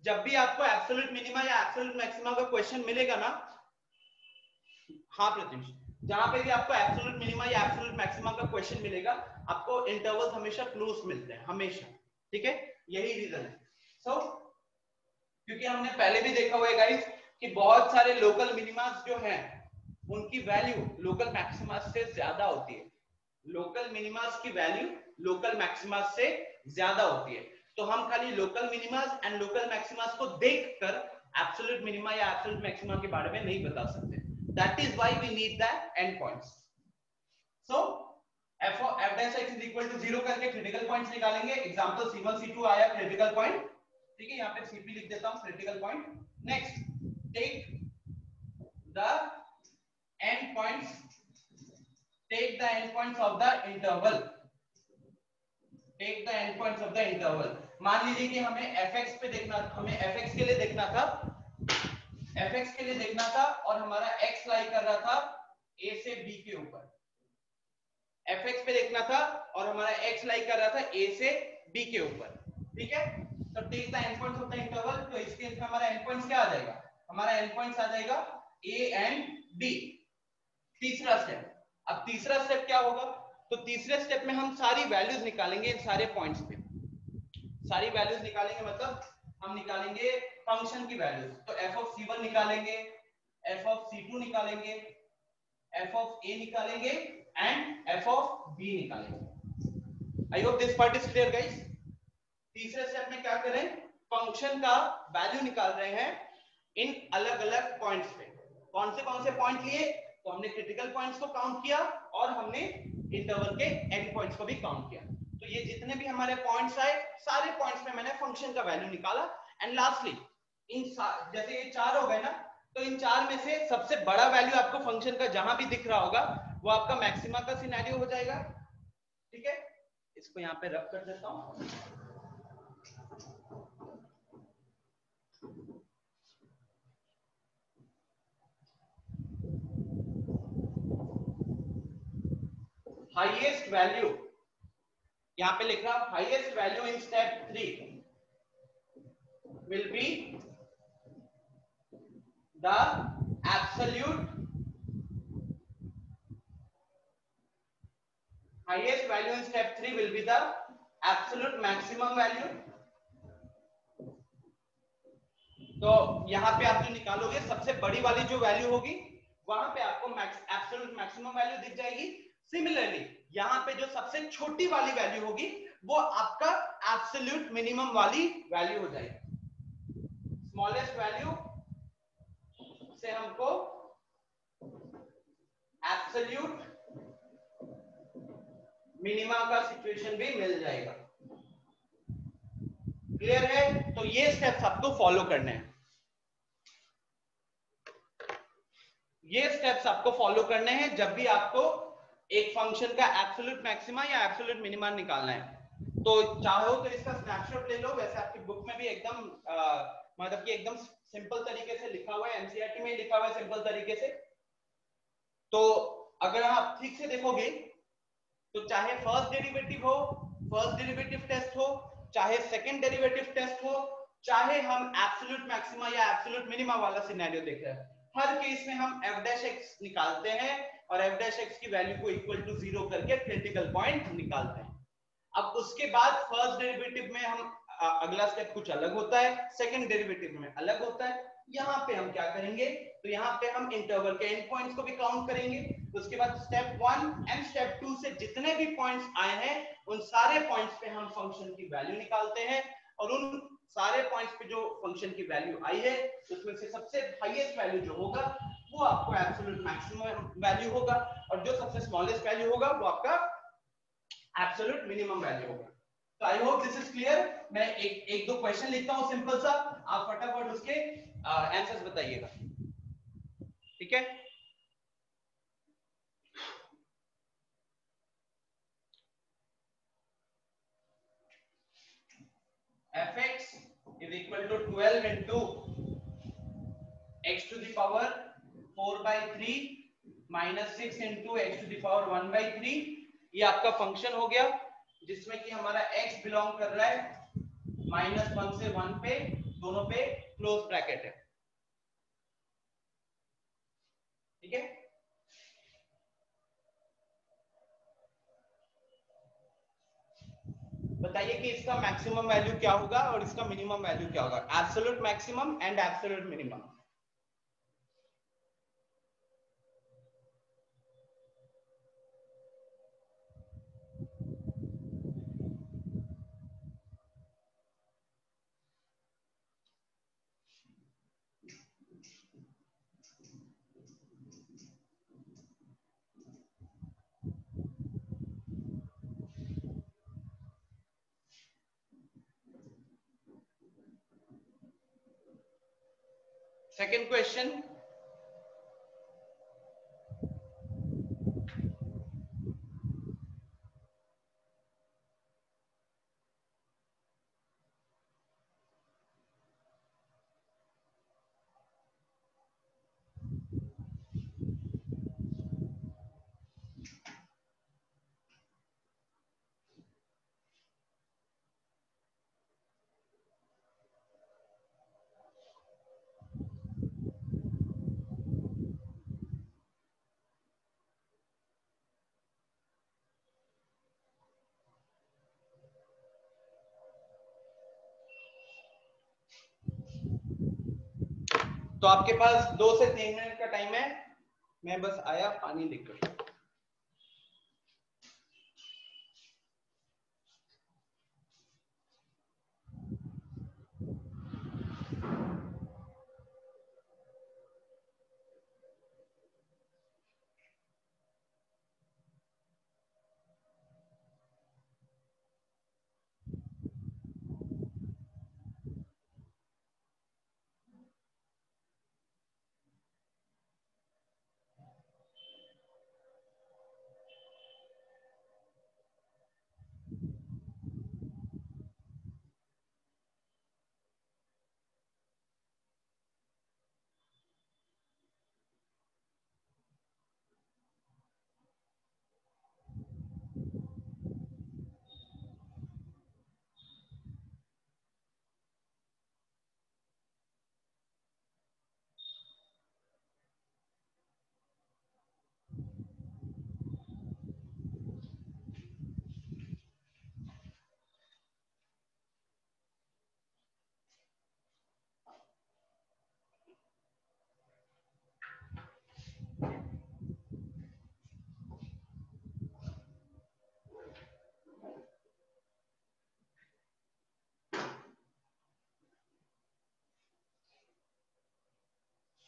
S1: जब भी आपको एब्सोल्यूट मिनिमा या एब्सोल्यूट मैक्सिमा का क्वेश्चन मिलेगा ना, हाँ प्रत्युष, जहां पे भी आपको एब्सोल्यूट मिनिमा या एब्सोल्यूट मैक्सिमा का क्वेश्चन मिलेगा, आपको इंटरवल्स हमेशा क्लोज मिलते हैं, हमेशा। ठीक है, यही रीजन है। सो क्योंकि हमने पहले भी देखा हुआ है गाइस कि बहुत सारे लोकल मिनिमास जो हैं उनकी वैल्यू लोकल मैक्सिमास से ज्यादा होती है। लोकल मिनिमास की वैल्यू लोकल मैक्सिमास से ज्यादा होती है। तो हम खाली local minimas and local maximas को देखकर एब्सोल्यूट मिनिमा या एब्सोल्यूट मैक्सिमा के बारे में नहीं बता सकते। That is why we need the end points. So f dash x is equal to 0 करके क्रिटिकल पॉइंट्स निकालेंगे। एग्जांपल C1 C2 आया क्रिटिकल पॉइंट, ठीक है, यहाँ पे CP लिख देता हूं critical point. Next take the end points, take the end points of the interval, take the end points of the interval. मान लीजिए कि हमें fx पे देखना, हमें fx के लिए देखना था, fx के लिए देखना था और हमारा x लाई कर रहा था a से b के ऊपर। fx पे देखना था और हमारा x लाई कर रहा था a से b के ऊपर। ठीक है, तो take the end points of the interval, तो इसके अंदर हमारा एंड पॉइंट्स क्या आ जाएगा, हमारा एंड पॉइंट्स आ जाएगा a एंड b। तीसरा स्टेप, अब तीसरा स्टेप क्या होगा, तो तीसरे स्टेप में हम सारी वैल्यूज निकालेंगे इन सारे पॉइंट्स पे। सारी वैल्यूज निकालेंगे मतलब हम निकालेंगे फंक्शन की वैल्यूज। तो f ऑफ c1 निकालेंगे, f ऑफ c2 निकालेंगे, f ऑफ a निकालेंगे एंड f ऑफ b निकालेंगे। I hope this part is clear guys. तीसरे स्टेप में क्या करें, फंक्शन का वैल्यू निकाल रहे हैं इन अलग अलग पॉइंट्स पे। कौन से पॉइंट लिए, तो हमने क्रिटिकल पॉइंट्स को काउंट किया और हमने इंटरवल के एंड पॉइंट्स को भी काउंट किया। तो ये जितने भी हमारे पॉइंट्स आए सारे पॉइंट्स में मैंने फंक्शन का वैल्यू निकाला। एंड लास्टली इन जैसे ये चार हो गए ना, तो इन चार में से सबसे बड़ा वैल्यू आपको फंक्शन का जहां भी दिख रहा होगा वो आपका मैक्सिमा का सिनेरियो हो जाएगा। ठीक है, इसको यहाँ पे रब कर देता हूं। हाईएस्ट वैल्यू यहां पे लिख रहा हूं, highest value in step 3 will be the absolute Highest value in step 3 will be the absolute maximum value. तो यहाँ पे आप जो निकालोगे सबसे बड़ी वाली जो वैल्यू होगी वहां पे आपको एब्सोल्यूट मैक्सिमम वैल्यू दिख जाएगी. सिमिलरली यहाँ पे जो सबसे छोटी वाली वैल्यू होगी वो आपका एब्सोल्यूट मिनिमम वाली वैल्यू हो जाएगी. स्मॉलेस्ट वैल्यू से हमको एब्सोल्यूट मिनिमम का सिचुएशन भी मिल जाएगा. क्लियर है? तो ये स्टेप्स आपको फॉलो करने हैं. ये स्टेप्स आपको फॉलो करने हैं जब भी आपको एक फंक्शन का एब्सोल्यूट मैक्सिमा या एब्सोल्यूट मिनिमा निकालना है. तो चाहो तो इसका स्नैपशॉट ले लो. वैसे आपकी बुक में भी एकदम मतलब कि एकदम सिंपल तरीके से लिखा हुआ है, एनसीईआरटी में लिखा हुआ है सिंपल तरीके से. तो अगर आप ठीक से देखोगे तो चाहे फर्स्ट डेरिवेटिव हो, फर्स्ट डेरिवेटिव टेस्ट हो, चाहे सेकंड डेरिवेटिव टेस्ट हो, चाहे हम एब्सोल्यूट मैक्सिमा या एब्सोल्यूट मिनिमा वाला सिनेरियो देख रहे हैं, हर केस में हम f डैश x निकालते हैं और f डैश x की वैल्यू को इक्वल टू 0 करके क्रिटिकल पॉइंट निकालते हैं. अब उसके बाद फर्स्ट डेरिवेटिव में हम अगला स्टेप कुछ अलग होता है, सेकंड डेरिवेटिव में अलग होता है. यहाँ पे हम क्या करेंगे, तो यहाँ पे हम इंटरवल के एंड पॉइंट्स को भी काउंट करेंगे. उसके बाद स्टेप 1 एंड स्टेप 2 से जितने भी पॉइंट्स आए हैं उन सारे पॉइंट्स पे हम फंक्शन की वैल्यू निकालते हैं और उन सारे पॉइंट्स पे जो फंक्शन की वैल्यू आई है उसमें से सबसे हाईएस्ट वैल्यू जो होगा वो आपको एब्सोल्यूट मैक्सिमम वैल्यू होगा और जो सबसे स्मॉलेस्ट वैल्यू होगा वो आपका एब्सोल्यूट मिनिमम वैल्यू होगा. तो I hope this is clear. मैं एक दो क्वेश्चन लिखता हूं सिंपल सा, आप फटाफट उसके आंसर्स बताइएगा. ठीक है? fx is equal to 12 into x to the power 4 by 3 minus 6 into x to the power 1 by 3. ये आपका फंक्शन हो गया जिसमें कि हमारा x बिलोंग कर रहा है -1 से 1 पे, दोनों पे क्लोज ब्रैकेट है. ठीक है? बताइए कि इसका मैक्सिमम वैल्यू क्या होगा और इसका मिनिमम वैल्यू क्या होगा. Absolute maximum and absolute minimum. Second question. तो आपके पास 2 से 3 मिनट का टाइम है. मैं बस आया पानी लेकर.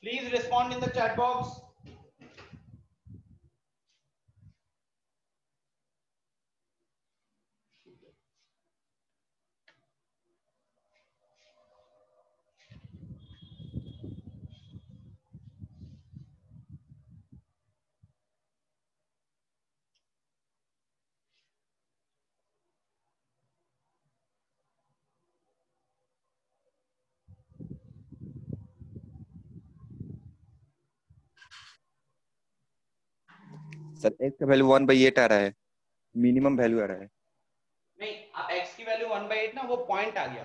S1: Please respond in the chat box.
S3: Sir x का वैल्यू 1/8 आ रहा है, मिनिमम वैल्यू आ रहा है।
S1: नहीं, अब x की वैल्यू 1/8 ना, वो पॉइंट आ गया।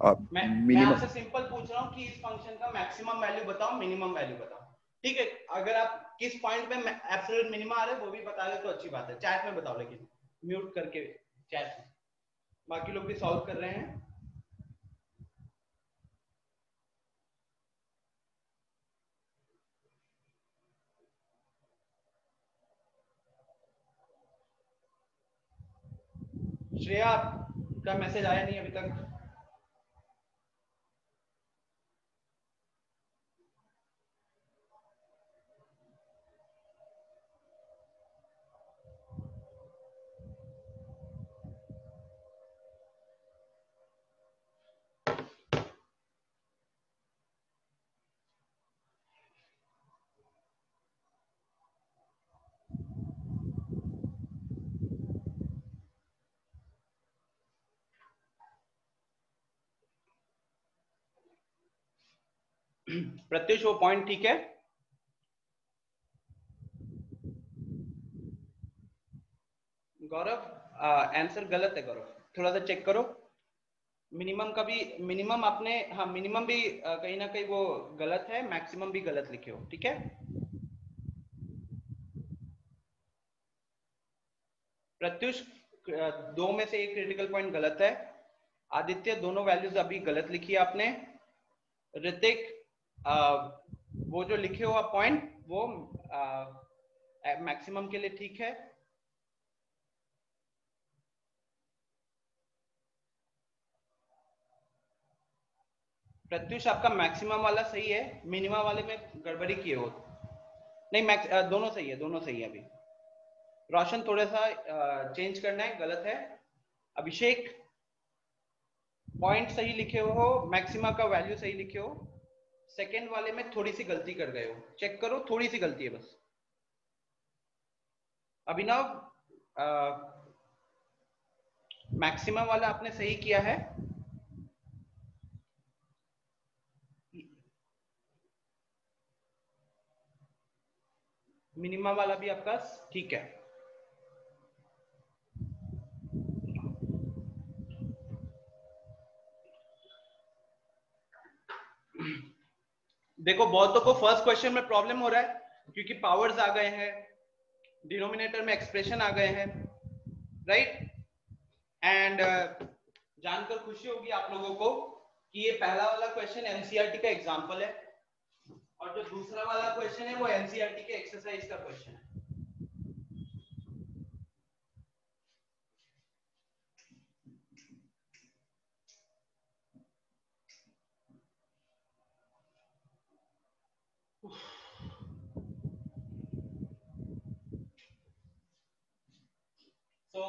S3: और
S1: मैं आपसे सिंपल पूछ रहा हूँ कि इस फंक्शन का मैक्सिमम वैल्यू बताओ, मिनिमम वैल्यू बताओ। ठीक है, अगर आप किस पॉइंट पे एब्सोल्यूट मिनिमम आ रहा है वो भी बता दे तो अच्छी बात है। चैट में बताओ, लेकिन म्यूट करके चैट में, बाकी लोग भी सॉल्व कर रहे हैं। श्रेया का मैसेज आया नहीं अभी तक। प्रत्युष वो पॉइंट ठीक है? गौरव आंसर गलत है। गौरव थोड़ा सा चेक करो। मिनिमम का भी, मिनिमम आपने, हाँ मिनिमम भी कहीं ना कहीं वो गलत है, मैक्सिमम भी गलत लिखे हो। ठीक है, प्रत्युष दो में से एक क्रिटिकल पॉइंट गलत है। आदित्य दोनों वैल्यूज अभी गलत लिखी है आपने। ऋतिक वो जो लिखे हो आप पॉइंट वो मैक्सिमम के लिए ठीक है। प्रत्युष आपका मैक्सिमम वाला सही है, मिनिमम वाले में गड़बड़ी किए हो। नहीं, दोनों सही है, दोनों सही है। अभी रोशन थोड़ा सा चेंज करना है, गलत है। अभिषेक पॉइंट सही लिखे हो, मैक्सिमा का वैल्यू सही लिखे हो, सेकेंड वाले में थोड़ी सी गलती कर गए हो, चेक करो, थोड़ी सी गलती है बस। अभिनव मैक्सिमा वाला आपने सही किया है, मिनिमम वाला भी आपका ठीक है। देखो बहुतों को फर्स्ट क्वेश्चन में प्रॉब्लम हो रहा है क्योंकि पावर्स आ गए हैं, डिनोमिनेटर में एक्सप्रेशन आ गए हैं, राइट। एंड जानकर खुशी होगी आप लोगों को कि ये पहला वाला क्वेश्चन एनसीईआरटी का एग्जांपल है और जो दूसरा वाला क्वेश्चन है वो एनसीईआरटी के एक्सरसाइज का क्वेश्चन है। तो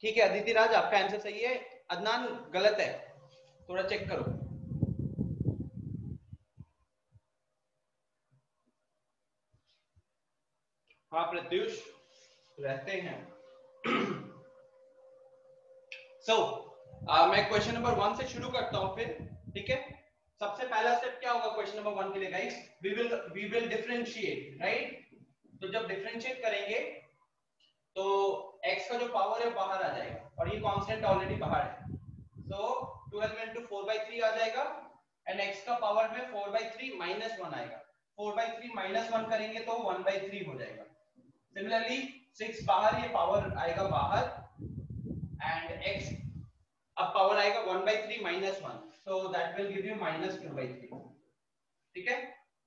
S1: ठीक है, अदिति राज आपका आंसर सही है, अदनान गलत है, थोड़ा चेक करो। हाँ प्रत्युष रहते हैं। मैं क्वेश्चन नंबर 1 से शुरू करता हूं फिर, ठीक है। सबसे पहला स्टेप क्या होगा क्वेश्चन नंबर 1 के लिए guys? We will differentiate, right. तो जब डिफरेंशिएट करेंगे तो x का जो पावर है बाहर आ जाएगा और ये कांस्टेंट ऑलरेडी बाहर है, तो 12 into 4/3 आ जाएगा एंड x का पावर में 4/3 - 1 आएगा। 4/3 - 1 करेंगे तो 1/3 हो जाएगा। सिमिलरली 6 बाहर, ये पावर आएगा बाहर एंड x अब पावर आएगा 1/3 - 1, so that will give you -2/3। ठीक है,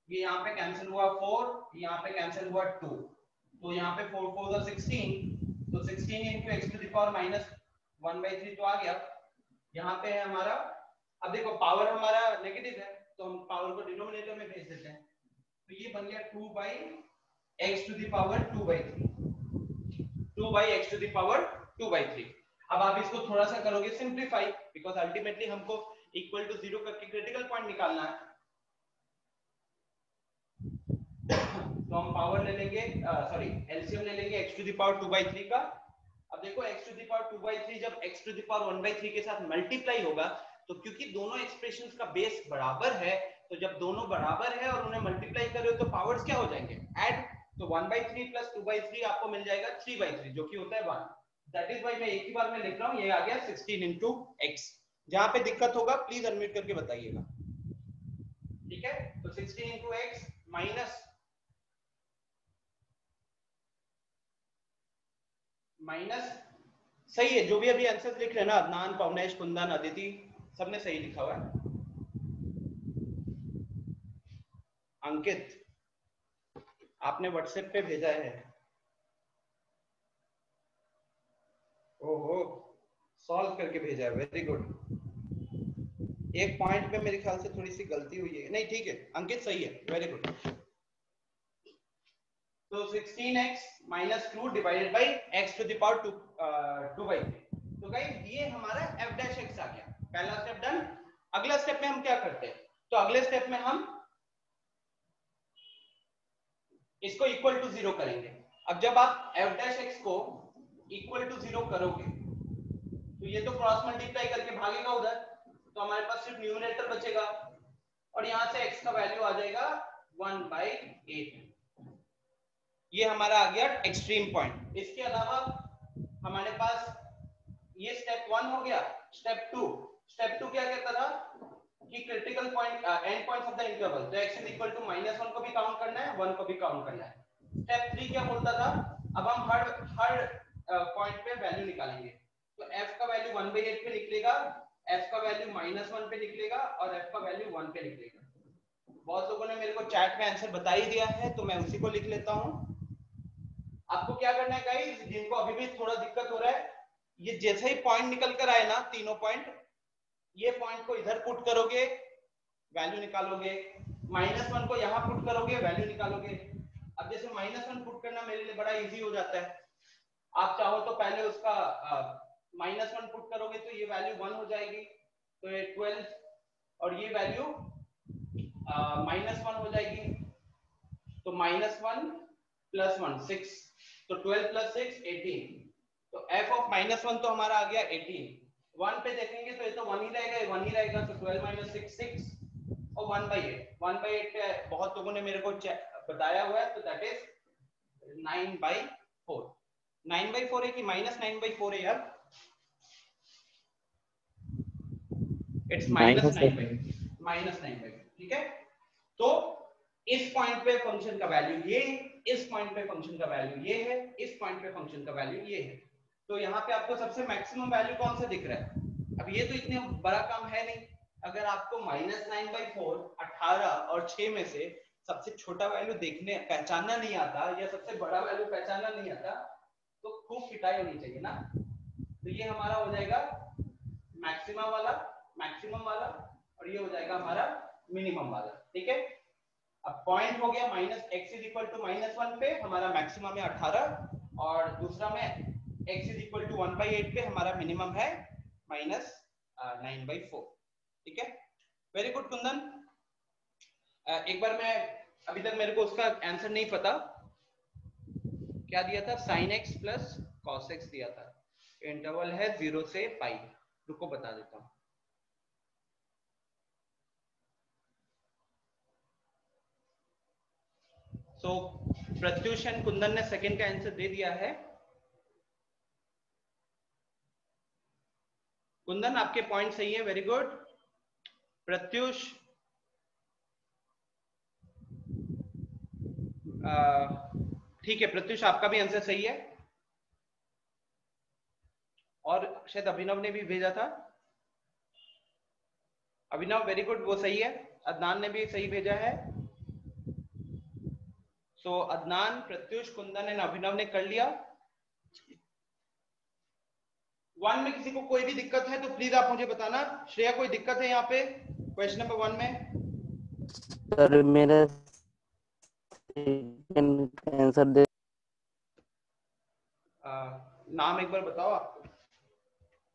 S1: ये यहाँ पे कैंसिल हुआ 4, यहाँ पे कैंसिल हुआ 2, तो यहाँ पे 4 4 are 16, तो 16 into x to the power -1/3 तो आ गया। यहाँ पे है हमारा अब देखो पावर हमारा नेगेटिव है तो हम पावर को डिनोमिनेटर में भेज देते हैं, तो ये बन गया 2 by x to the power 2 by 3, 2 by x to the power 2 by 3। अब आप इसको थोड़ा सा करोगे सिंप्लीफाई, बिकॉज अल्टीमेटली हमको इक्वल टू 0 करके क्रिटिकल पॉइंट निकालना है। तो हम पावर ले लेंगे, सॉरी एलसीएम ले लेंगे x to the power 2 by 3 का। अब देखो x to the power 2 by 3 जब x to the power 1 by 3 के साथ मल्टीप्लाई होगा, तो क्योंकि दोनों एक्सप्रेशंस का बेस बराबर है, तो जब दोनों बराबर है और उन्हें मल्टीप्लाई कर रहे हो तो पावर्स क्या हो जाएंगे, ऐड। तो 1 by 3 प्लस 2 by 3 आपको मिल जाएगा 3 by 3 जो कि होता है 1। दैट इज व्हाई मैं एक ही बार में लिख रहा हूं, ये आ गया 16 into x। जहां पे दिक्कत होगा प्लीज अनम्यूट करके बताइएगा, ठीक है। तो 16 into x माइनस सही है, जो भी अभी आंसर लिख रहे हैं ना, अदनान, पवनेश, कुंदन, अदिति, सबने सही लिखा हुआ है। अंकित आपने व्हाट्सएप पे भेजा है, ओहो सॉल्व करके भेजा है, वेरी गुड। एक पॉइंट पे मेरे ख्याल से थोड़ी सी गलती हुई है, नहीं ठीक है अंकित सही है, वेरी गुड। तो 16x minus 2 divided by x to the power 2 by 3। तो गाइस ये हमारा f डैश x आ गया, पहला स्टेप डन। अगला स्टेप में हम क्या करते हैं, तो अगले स्टेप में हम इसको इक्वल टू 0 करेंगे। अब जब आप f डैश x को इक्वल टू 0 करोगे तो ये तो क्रॉस मल्टीप्लाई करके भागेगा उधर, तो हमारे पास सिर्फ न्यूमरेटर बचेगा और यहां से x का वैल्यू आ जाएगा 1/8। ये हमारा आ गया एक्सट्रीम पॉइंट। इसके अलावा हमारे पास ये स्टेप 1 हो गया। स्टेप 2 क्या कहता था कि critical point and points of the interval, तो x इज इक्वल टू -1 को भी काउंट करना है, 1 को भी काउंट करना है। स्टेप 3 क्या बोलता था, अब हम हर पॉइंट पे वैल्यू निकालेंगे, तो f का वैल्यू 1/8 पे निकलेगा, f का वैल्यू -1 पे निकलेगा और f का वैल्यू 1 पे निकलेगा। बहुत लोगों ने मेरे को चैट में आंसर बता ही दिया है, तो मैं उसी को लिख लेता हूं। आपको क्या करना है गाइस, जिनको अभी भी थोड़ा दिक्कत हो रहा है, ये जैसे ही पॉइंट निकल कर आए ना, तीनों पॉइंट, ये पॉइंट को इधर पुट करोगे, वैल्यू निकालोगे, -1 को यहां पुट करोगे, वैल्यू निकालोगे। अब जैसे -1 पुट करना मेरे लिए बड़ा इजी हो जाता है, आप चाहो तो पहले उसका -1 पुट करोगे तो ये वैल्यू 1 हो जाएगी, तो ये 12 और ये वैल्यू -1 हो जाएगी, तो -1 + 1 6, तो 12 + 6 18, तो f ऑफ -1 तो हमारा आ गया 18। 1 पे देखेंगे तो ये तो 1 ही रहेगा, ये 1 ही रहेगा, तो 12 - 6 6 और 1/8 पे बहुत लोगों ने मेरे को बताया हुआ है, तो दैट इज 9/4। 9/4 है कि -9/4 है यार, इट्स -9/4, ठीक है। तो इस पॉइंट पे फंक्शन का वैल्यू ये, इस पॉइंट पे फंक्शन का वैल्यू ये है, इस पॉइंट पे फंक्शन का वैल्यू ये है। तो यहाँ पे आपको सबसे मैक्सिमम वैल्यू कौन सा दिख रहा है, अब ये तो इतने बड़ा काम है नहीं। अगर आपको -9/4, 18 और 6 में से सबसे छोटा वैल्यू देखने पहचानना नहीं आता या सबसे बड़ा वैल्यू पहचानना नहीं आता, तो खूब पिटाई होनी चाहिए ना। तो ये हमारा हो जाएगा मैक्सिमम वाला और ये हो जाएगा हमारा मिनिमम वाला, ठीक है। अब पॉइंट हो गया x इज इक्वल टू -1 पे हमारा मैक्सिमम है 18 और दूसरा में x इज इक्वल टू 1/8 पे हमारा मिनिमम है -9/4, ठीक है। Very good Kundan. एक बार मैं, अभी तक मेरे को उसका आंसर नहीं पता, क्या दिया था, sin x plus cos x दिया था, इंटरवल है 0 से पाई, रुको बता देता हूं। सो प्रत्युष एंड कुंदन ने सेकंड का आंसर दे दिया है। कुंदन आपके पॉइंट सही है, वेरी गुड। प्रत्युष ठीक है, प्रत्युष आपका भी आंसर सही है, और शायद अभिनव ने भी भेजा था, अभिनव वेरी गुड, वो सही है। अदनान ने भी सही भेजा है। सो अदनान, प्रत्युष, कुंदन एंड अभिनव ने कर लिया। वन में किसी को कोई भी दिक्कत है तो प्लीज आप मुझे बताना। श्रेया कोई दिक्कत है यहाँ पे क्वेश्चन नंबर 1 में?
S4: सर मेरा आंसर दे।
S1: नाम एक बार बताओ, आप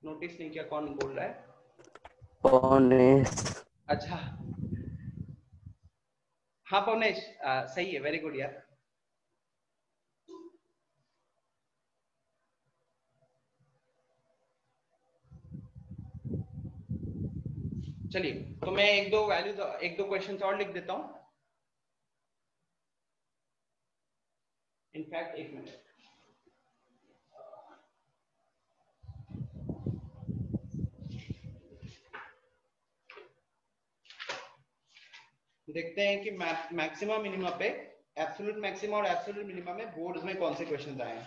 S1: नोटिस नहीं किया कौन बोल रहा है?
S4: पौनेश।
S1: अच्छा हाँ पौनेश, सही है, वेरी गुड यार। चलिए तो मैं एक दो क्वेश्चन और लिख देता हूं। इनफैक्ट एक मिनट, देखते हैं कि मैक्सिमम मिनिमा पे एब्सोल्यूट मैक्सिमा और एब्सोल्यूट मिनिमा में बोर्ड्स में कौन से क्वेश्चन आए हैं।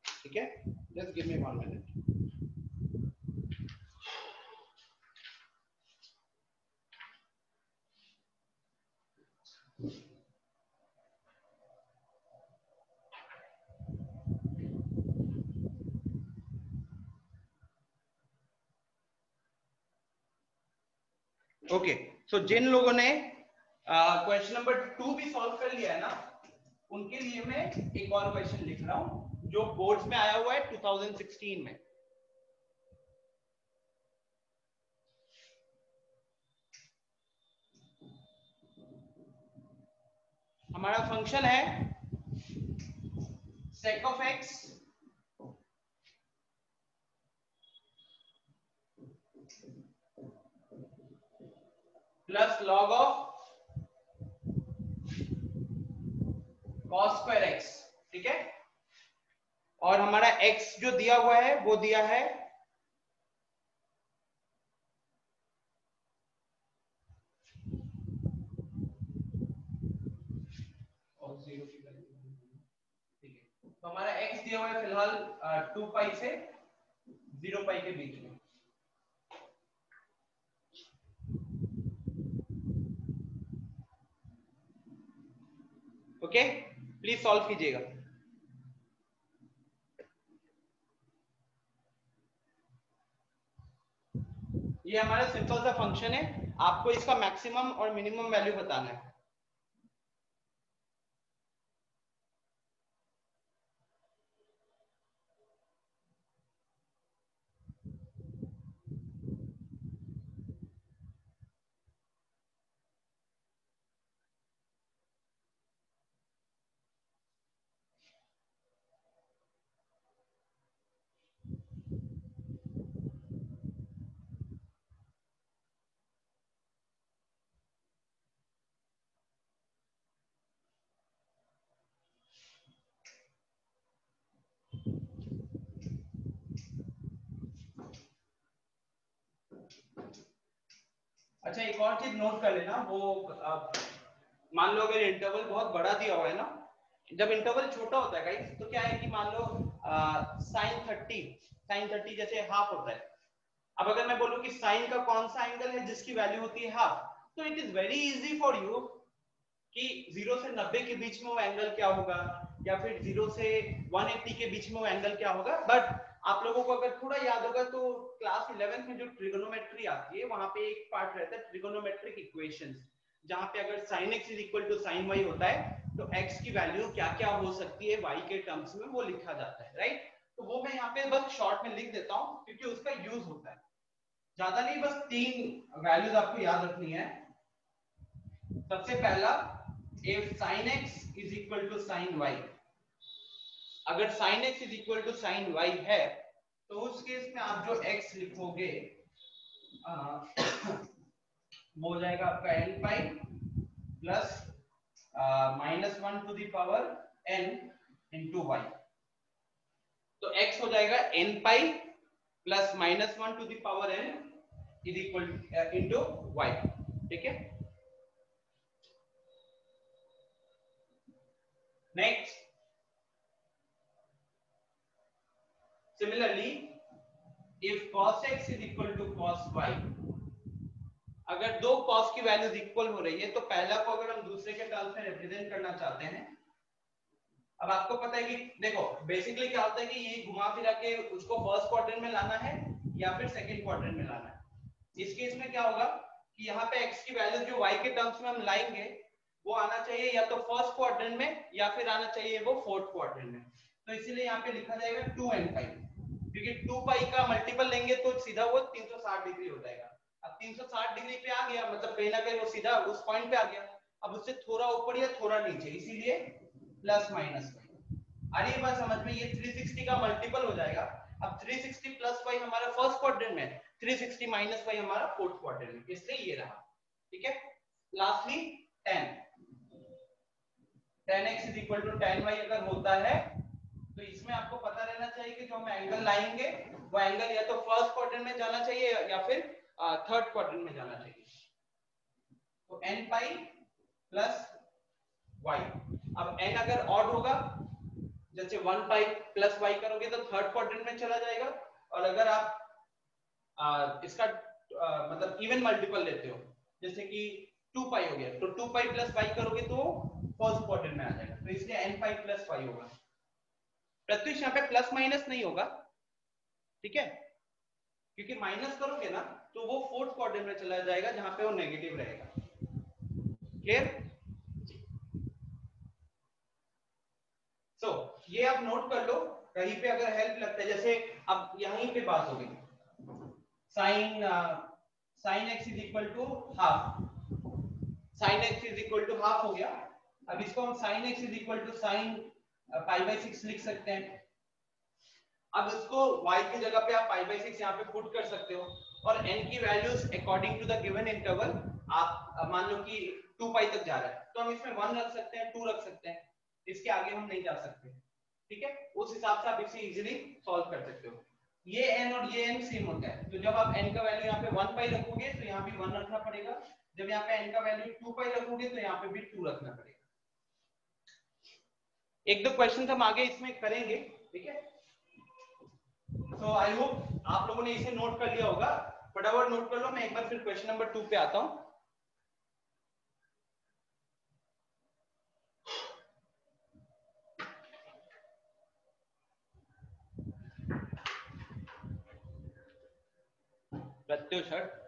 S1: ठीक है, just give me 1 minute. Okay, so जिन लोगों ने क्वेश्चन नंबर 2 भी सॉल्व कर लिया है ना, उनके लिए मैं एक और क्वेश्चन लिख रहा हूं जो बोर्ड्स में आया हुआ है 2016 में। हमारा फंक्शन है sec of x plus log of cos square x। ठीक है, और हमारा x जो दिया हुआ है वो दिया है और 0 की वैल्यू। ठीक है, तो हमारा x दिया हुआ है फिलहाल 2 पाई से 0 पाई के बीच में। ओके, प्लीज सॉल्व कीजिएगा। ये हमारा सिंपल सा फंक्शन है, आपको इसका मैक्सिमम और मिनिमम वैल्यू बताना है। अच्छा एक और चीज नोट कर लेना, वो मान लो अगर इंटरवल बहुत बड़ा दिया हुआ है ना, जब इंटरवल छोटा होता है गाइस तो क्या है कि मान लो sin 30 जैसे हाफ होता है। अब अगर मैं बोलूं कि साइन का कौन सा एंगल है जिसकी वैल्यू होती है हाफ, तो it is very easy for you कि 0 से 90 के बीच में वो एंगल क्या होगा, या फिर 0 से 180 के बीच में वो एंगल क्या होगा। बट आप लोगों को अगर थोड़ा याद होगा तो क्लास 11th में जो ट्रिगोनोमेट्री आती है वहां पे एक पार्ट रहता है ट्रिगोनोमेट्रिक इक्वेशंस, जहां पे अगर sin x is equal to sin y होता है तो x की वैल्यू क्या क्या हो सकती है y के टर्म्स में वो लिखा जाता है, राइट। तो वो मैं यहाँ पे बस शॉर्ट में लिख देता हूँ क्योंकि उसका यूज होता है, ज्यादा नहीं, बस 3 वैल्यूज आपको याद रखनी है। सबसे पहला, if sin x is equal to sin y, अगर sin x is equal to sin y है तो उस केस में आप जो x लिखोगे वो हो जाएगा आपका n pi plus -1 to the power n into y। तो x हो जाएगा n pi plus -1 to the power n is equal to y। ठीक है, next similarly if cos x is equal to cos y, अगर दो cos की values equal हो रही है तो पहला को अगर हम दूसरे के टर्म्स में रिप्रेजेंट करना चाहते हैं, अब आपको पता है कि देखो बेसिकली क्या होता है कि ये घुमा फिरा के उसको फर्स्ट क्वाड्रेंट में लाना है या फिर सेकंड क्वाड्रेंट में लाना है। इस केस में क्या होगा कि यहाँ पे x की वैल्यू जो y के टर्म्स में हम लाएंगे वो आना चाहिए या तो फर्स्ट क्वाड्रेंट में या फिर आना चाहिए वो फोर्थ क्वाड्रेंट में। तो इसीलिए यहाँ पे लिखा जाएगा 2n5, क्योंकि 2 पाई का मल्टीपल लेंगे तो सीधा वो 360 डिग्री हो जाएगा। अब 360 डिग्री पे आ गया मतलब कहीं ना कहीं वो सीधा उस पॉइंट पे आ गया। अब उससे थोड़ा ऊपर या थोड़ा नीचे, इसीलिए प्लस माइनस आ रही है बात समझ में। ये 360 का मल्टीपल हो जाएगा। अब 360 प्लस वाई हमारा फर्स्ट क्वाड्रेंट में, 360 माइनस वाई हमारा फोर्थ क्वाड्रेंट में, इसलिए ये रहा। ठीक है। Lastly 10x is equal to 10y अगर होता है तो इसमें आपको पता रहना चाहिए कि जो हम एंगल लाएंगे वो एंगल या तो फर्स्ट क्वाड्रेंट में जाना चाहिए या फिर थर्ड क्वाड्रेंट में जाना चाहिए। तो n पाई प्लस y। अब n अगर ऑड होगा जैसे 1 पाई प्लस y करोगे तो थर्ड क्वाड्रेंट में चला जाएगा, और अगर आप इसका मतलब इवन मल्टीपल लेते हो जैसे कि 2 पाई हो गया तो 2 पाई प्लस y करोगे तो फर्स्ट क्वाड्रेंट में आ जाएगा। तो इसलिए n पाई प्लस y होगा। प्रत्युष यहाँ पे प्लस माइनस नहीं होगा, ठीक है, क्योंकि माइनस करोगे ना तो वो फोर्थ क्वाड्रेंट में चला जाएगा जहां पे वो नेगेटिव रहेगा। क्लियर? सो ये आप नोट कर लो, कहीं पे अगर हेल्प लगता है जैसे अब यहीं पे बात हो गई sine x is equal to half, sine x is equal to half हो गया। अब इसको हम sine x is equal to sine pi by 6 लिख सकते हैं। अब इसको y की जगह पे आप पाई बाई 6 यहाँ पे पुट कर सकते हो, और n की values according to the given interval आप मान लो कि 2 पाई तक जा रहा है तो हम इसमें 1 रख सकते हैं, 2 रख सकते हैं, इसके आगे हम नहीं जा सकते। ठीक है, उस हिसाब से आप इसे इजीली सॉल्व कर सकते हो। ये n और ये n सेम होता है, तो जब आप n का वैल्यू यहाँ पे 1 पाई रखोगे तो यहाँ भी 1 रखना पड़ेगा, जब यहाँ पे n का वैल्यू 2 पाई रखोगे तो यहाँ पे भी 2 रखना पड़ेगा। एक दो क्वेश्चन हम आगे इसमें करेंगे, ठीक है। तो आई होप आप लोगों ने इसे नोट कर लिया होगा, फटाफट नोट कर लो। मैं एक बार फिर क्वेश्चन नंबर 2 पे आता हूं। प्रत्युष हट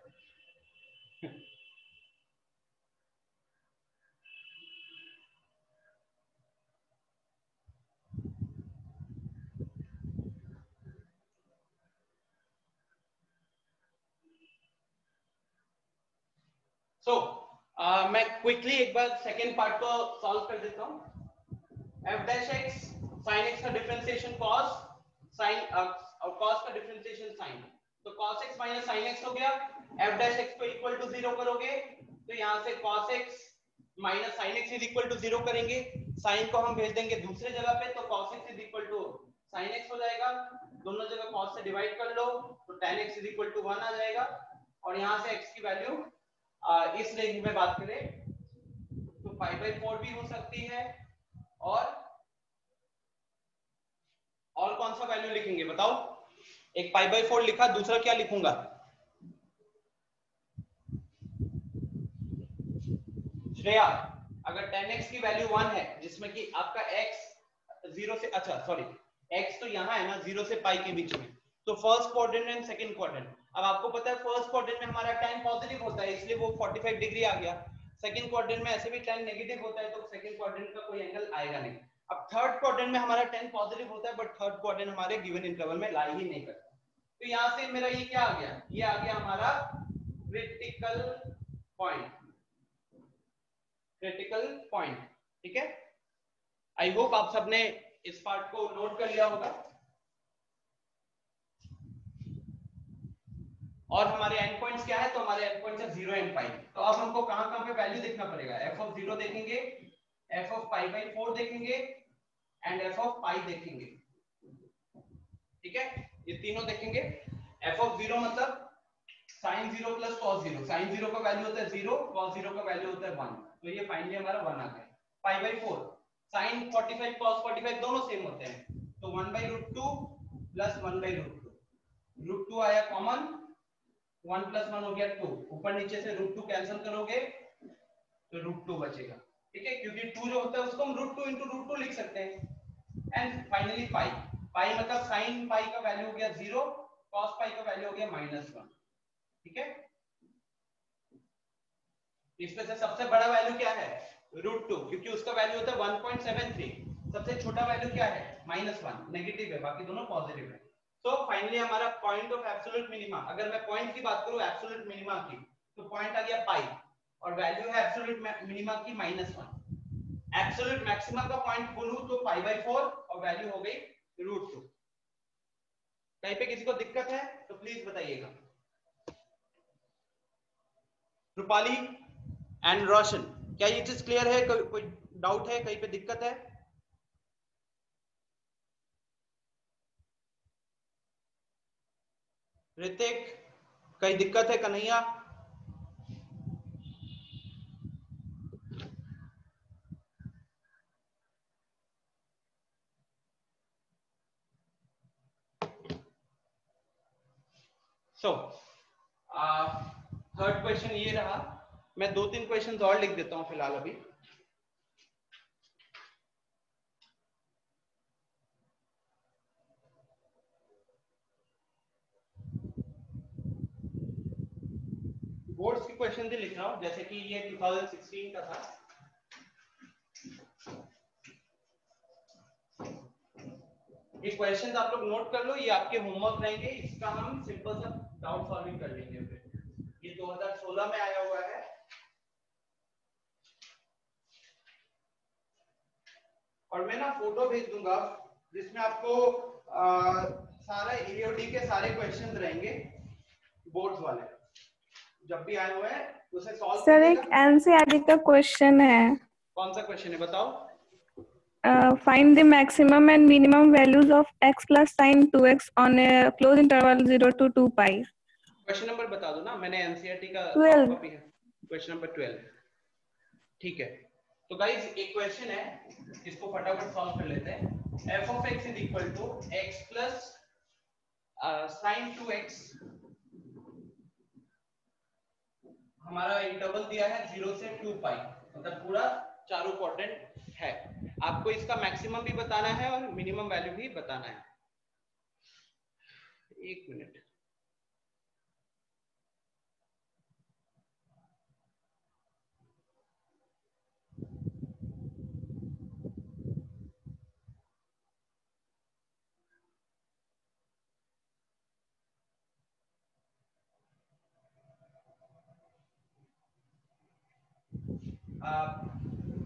S1: मैं क्विकली एक बार सेकेंड पार्ट को सॉल्व कर देता हूं। f dash x sin x का डिफरेंशिएशन cos sin और cos का डिफरेंशिएशन sin, तो cos x minus sin x हो गया। f डैश x को इक्वल टू 0 करोगे तो यहां से cos x minus sin x is equal to 0 करेंगे, sin को हम भेज देंगे दूसरे जगह पे तो cos x is equal to sin x हो जाएगा। दोनों जगह cos से डिवाइड कर लो तो tan x is equal to 1 आ जाएगा, और यहां से x की वैल्यू इस रेंज में बात करें तो पाई बाई 4 भी हो सकती है, और कौन सा वैल्यू लिखेंगे बताओ? एक पाई बाई 4 लिखा, दूसरा क्या लिखूंगा? श्रेया, अगर 10x की वैल्यू 1 है जिसमें कि आपका x 0 से, अच्छा सॉरी x तो यहाँ है ना 0 से पाई के बीच में, तो first quadrant and second quadrant. अब आपको पता है फर्स्ट क्वाड्रेंट में हमारा tan पॉजिटिव होता है इसलिए वो 45 डिग्री आ गया। सेकंड क्वाड्रेंट में ऐसे भी tan नेगेटिव होता है तो सेकंड क्वाड्रेंट का कोई एंगल आएगा नहीं। अब थर्ड क्वाड्रेंट में हमारा tan पॉजिटिव होता है बट थर्ड क्वाड्रेंट हमारे गिवन इंटरवल में लाई ही नहीं करता, तो यहाँ से मेरा ये क्या आ गया? ये आ गया हमारा क्रिटिकल पॉइंट, क्रिटिकल पॉइंट। ठीक है, आई होप आप सबने इस पार्ट को नोट कर लिया होगा। और हमारे एंड पॉइंट्स क्या है? तो हमारे एंड पॉइंट्स है 0 एंड पाई। तो अब हमको कहां पे वैल्यू देखना पड़ेगा? f ऑफ 0 देखेंगे, f ऑफ पाई बाई 4 देखेंगे एंड f ऑफ पाई देखेंगे। ठीक है, ये तीनों देखेंगे। f ऑफ 0 मतलब sin 0 प्लस cos 0, sin 0 का वैल्यू होता है 0, cos 0 का वैल्यू होता है 1, तो ये फाइनली हमारा 1 आ गया। पाई बाई 4 sin 45 cos 45 दोनों सेम होते हैं, तो 1/√2 प्लस 1/√2, √2 आया कॉमन, 1 प्लस 1 हो गया 2, ऊपर नीचे से √2 कैंसिल करोगे तो √2 बचेगा। ठीक है, क्योंकि 2 जो होता है उसको हम √2 into √2 लिख सकते हैं, एंड फाइनली पाई। पाई मतलब साइन पाई का वैल्यू हो गया 0, कॉस पाई का वैल्यू हो गया -1। ठीक है, इसमें से सबसे बड़ा वैल्यू क्या है √2, क्योंकि उसका वैल्यू होता है 1.73। सबसे छोटा वैल्यू क्या है -1, नेगेटिव है, बाकी दोनों पॉजिटिव है। तो फाइनली हमारा पॉइंट ऑफ एब्सोल्यूट मिनिमा, अगर मैं पॉइंट की बात करूं एब्सोल्यूट मिनिमा की, तो पॉइंट आ गया पाई और वैल्यू है एब्सोल्यूट मिनिमा की -1। एब्सोल्यूट मैक्सिमम का पॉइंट बोलूं तो π/4 और वैल्यू हो गई √2। कहीं पे किसी को दिक्कत है तो प्लीज बताइएगा। रूपाली एंड रोशन, क्या ये चीज क्लियर है? कोई डाउट है, कहीं पे दिक्कत है? ऋतिक, कहीं दिक्कत है? कन्हैया, थर्ड क्वेश्चन ये रहा। मैं 2-3 क्वेश्चंस और लिख देता हूं फिलहाल अभी। बोर्ड्स के क्वेश्चन भी लिख रहा हूं, जैसे कि ये 2016 का था। ये क्वेश्चंस आप लोग नोट कर लो, ये आपके होमवर्क रहेंगे। इसका हम सिंपल सा डाउट सॉल्विंग कर लेंगे। फिर ये 2016 में आया हुआ है और मैं ना फोटो भेज दूंगा जिसमें आपको सारा एओडी के सारे क्वेश्चंस रहेंगे बोर्ड्स वाले, जब भी आए हुए हैं उसे सॉल्व
S5: सर
S1: कीजिएगा।
S5: एक एनसीईआरटी का क्वेश्चन है।
S1: कौन सा क्वेश्चन है बताओ?
S5: Find the maximum and minimum values of x plus sin 2x on a closed interval 0 to 2 pi।
S1: Question number बता दो ना, मैंने एनसीईआरटी का
S5: 12
S1: कॉपी है। Question number 12। ठीक है, तो गाइस एक क्वेश्चन है, इसको फटाफट सॉल्व कर लेते हैं। f of x is equal to x plus sin 2x, हमारा इंटरवल दिया है 0 से 2 पाई, मतलब पूरा चारों क्वाड्रेंट है। आपको इसका मैक्सिमम भी बताना है और मिनिमम वैल्यू भी बताना है। एक मिनट,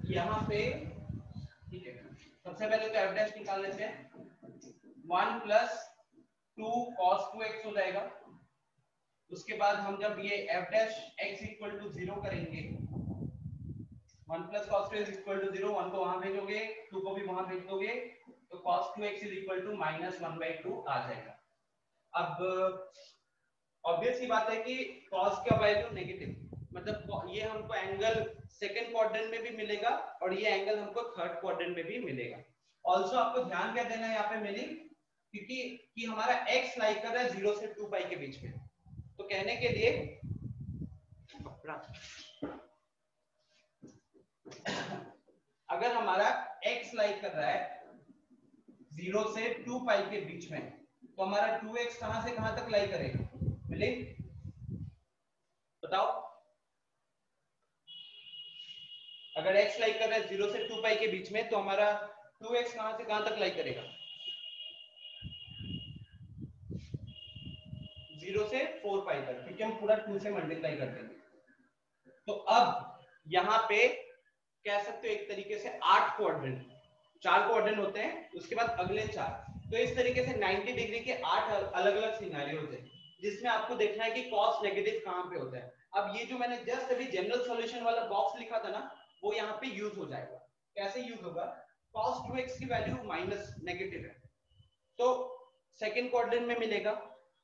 S1: यहाँ पे ठीक है, सबसे पहले तो f' निकाल लेते हैं। 1 plus 2 cos 2x हो जाएगा। उसके बाद हम जब ये f' x इक्वल टू 0 करेंगे, 1 plus cos 2x equal to 0, 1 को वहां भेजोगे, 2 को भी वहां भेज दोगे, तो cos 2x is equal to -1/2 आ जाएगा। अब ऑब्वियस सी बात है कि cos का वैल्यू नेगेटिव, मतलब ये हमको एंगल सेकंड क्वाड्रेंट में भी मिलेगा और ये एंगल हमको थर्ड क्वाड्रेंट में भी मिलेगा। ऑल्सो आपको ध्यान क्या देना है यहाँ पे मिली, क्योंकि कि हमारा x लाई कर रहा है 0 से 2 पाई के बीच में, तो कहने के लिए अगर हमारा x लाई कर रहा है 0 से 2 पाई के बीच में, तो हमारा 2x कहां से कहां तक लाई करेगा मिले? बताओ, अगर x लाई कर रहा है 0 से 2 पाई के बीच में, तो हमारा 2x कहां से कहां तक लाई करेगा? 0 से 4 पाई तक, क्योंकि हम पूरा 2 से मल्टीप्लाई कर देंगे। तो अब यहाँ पे कह सकते हो एक तरीके से 8 क्वाड्रेंट, 4 क्वाड्रेंट होते हैं, उसके बाद अगले 4, तो इस तरीके से 90 डिग्री के 8 अलग अलग सिनेरियोज हैं, जिसमें आपको देखना है कि कॉस नेगेटिव कहां पे होता है। अब ये जो मैंने जस्ट अभी जनरल सॉल्यूशन वाला बॉक्स लिखा था ना, वो यहाँ पे यूज हो जाएगा। कैसे यूज होगा? cos 2x की वैल्यू माइनस नेगेटिव है, तो सेकंड क्वाड्रेंट में मिलेगा,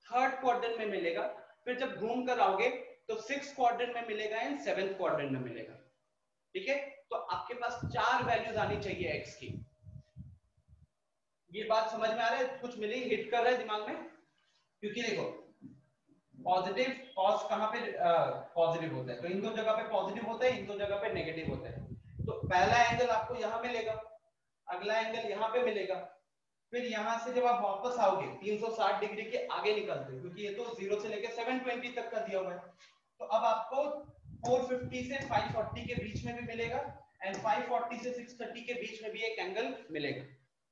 S1: थर्ड क्वाड्रेंट में मिलेगा, फिर जब घूम कर आओगे तो 6th क्वाड्रेंट में मिलेगा एंड 7th क्वाड्रेंट में मिलेगा। ठीक है, तो आपके पास 4 वैल्यूज आनी चाहिए x की। ये बात समझ में आ रहा है? कुछ मिली, हिट कर रहा है दिमाग में? क्योंकि देखो पॉजिटिव कॉस कहां पे पॉजिटिव होता है, तो इन दो जगह पे पॉजिटिव होता है, इन दो जगह पे नेगेटिव होता है। तो पहला एंगल आपको यहां मिलेगा, अगला एंगल यहां पे मिलेगा, फिर यहाँ से जब आप वापस आओगे 360 डिग्री के आगे निकलते, क्योंकि ये तो 0 से लेकर 720 तक का दिया हुआ है, तो अब आपको 450 से 540 के बीच में भी मिलेगा एंड 540 से 630 के बीच में भी एक एंगल मिलेगा।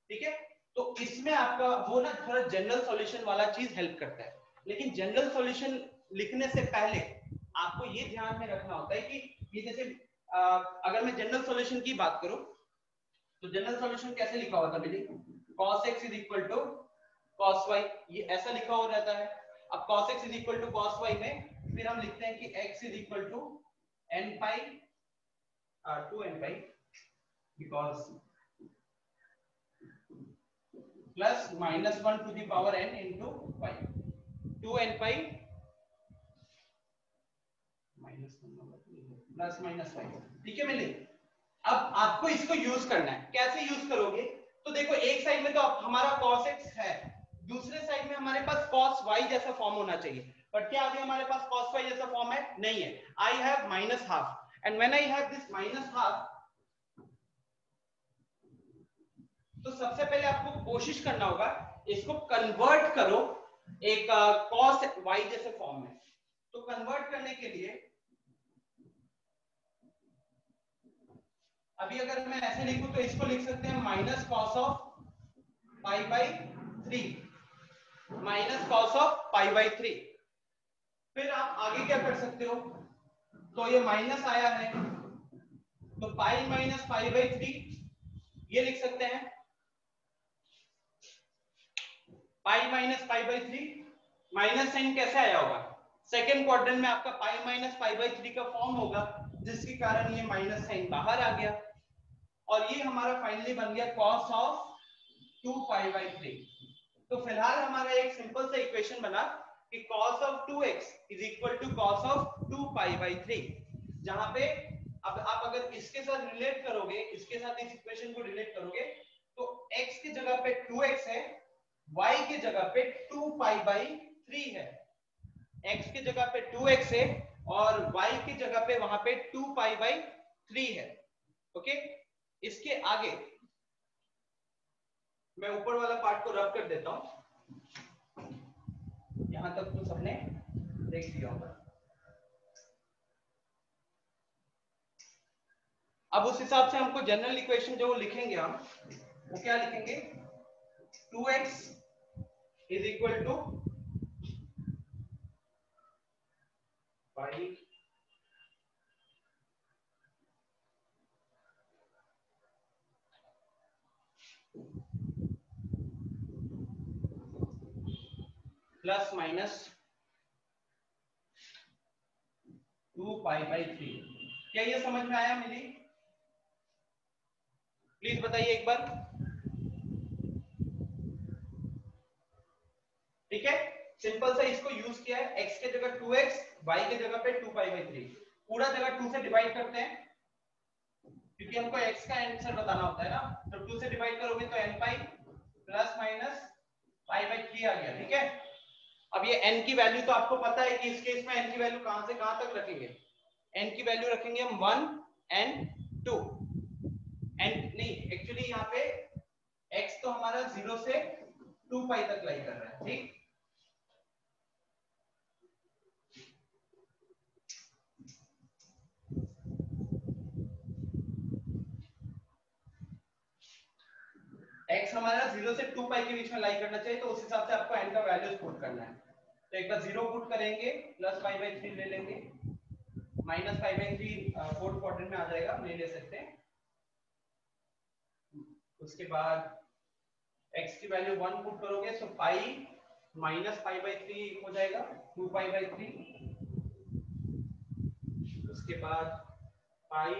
S1: ठीक है, तो इसमें आपका वो ना थोड़ा जनरल सॉल्यूशन वाला चीज हेल्प करता है, लेकिन जनरल सॉल्यूशन लिखने से पहले आपको ये ध्यान में रखना होता है कि ये जैसे अगर मैं जनरल सॉल्यूशन की बात करूं तो जनरल सॉल्यूशन कैसे लिखा होता है मेरी, cos x is equal to cos y, ये ऐसा लिखा हो रहता है। अब cos x is equal to cos y में फिर हम लिखते हैं कि x is equal to n pi 2n pi because plus minus 1 to the power n into y, 2n pi plus minus 5। ठीक है मिली, अब आपको इसको यूज करना है। कैसे यूज करोगे, तो देखो एक साइड में तो हमारा cos x है, दूसरे साइड में हमारे पास cos y जैसा फॉर्म होना चाहिए, बट क्या अभी हमारे पास cos y जैसा फॉर्म है? नहीं है। I have minus half and when I have this minus half, तो सबसे पहले आपको कोशिश करना होगा इसको कन्वर्ट करो एक cos y जैसे फॉर्म में। तो कन्वर्ट करने के लिए अभी अगर मैं ऐसे लिखूं तो इसको लिख सकते हैं minus cos of pi by 3, minus cos of pi by 3। फिर आप आगे क्या कर सकते हो, तो ये माइनस आया है तो पाई माइनस पाई बाई 3 ये लिख सकते हैं, pi minus pi by 3। Minus sine कैसे आया होगा, सेकेंड क्वाड्रेंट में आपका पाई माइनस पाई बाई 3 का फॉर्म होगा, जिसके कारण ये माइनस साइन बाहर आ गया और ये हमारा फाइनली बन गया cos ऑफ 2 पाई बाई 3। तो फिलहाल हमारा एक सिंपल सा इक्वेशन बना कि cos of 2x is equal to cos of 2 pi by 3, जहां पे अब आप अगर इसके साथ रिलेट करोगे, इसके साथ इस इक्वेशन को रिलेट करोगे तो x की जगह पे 2x है, y की जगह पे 2 पाई बाई 3 है। x की जगह पे 2x है और y की जगह पे वहां पे 2 पाई बाई 3 है। ओके, इसके आगे मैं ऊपर वाला पार्ट को रब कर देता हूं, यहां तक तो सबने देख लिया होगा। अब उस हिसाब से हमको जनरल इक्वेशन जो लिखेंगे हम, वो क्या लिखेंगे, 2x is equal to pi plus minus 2 pi by 3। क्या ये समझ में आया मिली? प्लीज बताइए एक बार। ठीक है, सिंपल सा इसको यूज किया है, x के जगह 2x, y के जगह पे 2 पाई बाई 3, पूरा जगह 2 से डिवाइड करते हैं क्योंकि हमको x का आंसर बताना होता है ना। तो 2 से डिवाइड करोगे तो n pi plus minus pi by 3 आ गया। ठीक है, अब ये n की वैल्यू तो आपको पता है कि इस केस में n की वैल्यू कहां से कहां तक रखेंगे, n की वैल्यू रखेंगे हम 1 and 2 एंड नहीं, एक्चुअली यहाँ पे x तो हमारा 0 से 2 पाई तक लाई कर रहा है। ठीक, x हमारा 0 से 2 पाई के बीच में लाई करना चाहिए, तो उस हिसाब से आपको n का वैल्यू पुट करना है। तो एक बार 0 पुट करेंगे, प्लस पाई बाई 3 ले लेंगे, minus pi by 3 fourth quadrant में आ जाएगा, नहीं ले सकते। उसके बाद x की वैल्यू 1 पुट करोगे तो पाई माइनस पाई बाई 3 हो जाएगा, 2 पाई बाई 3। उसके बाद पाई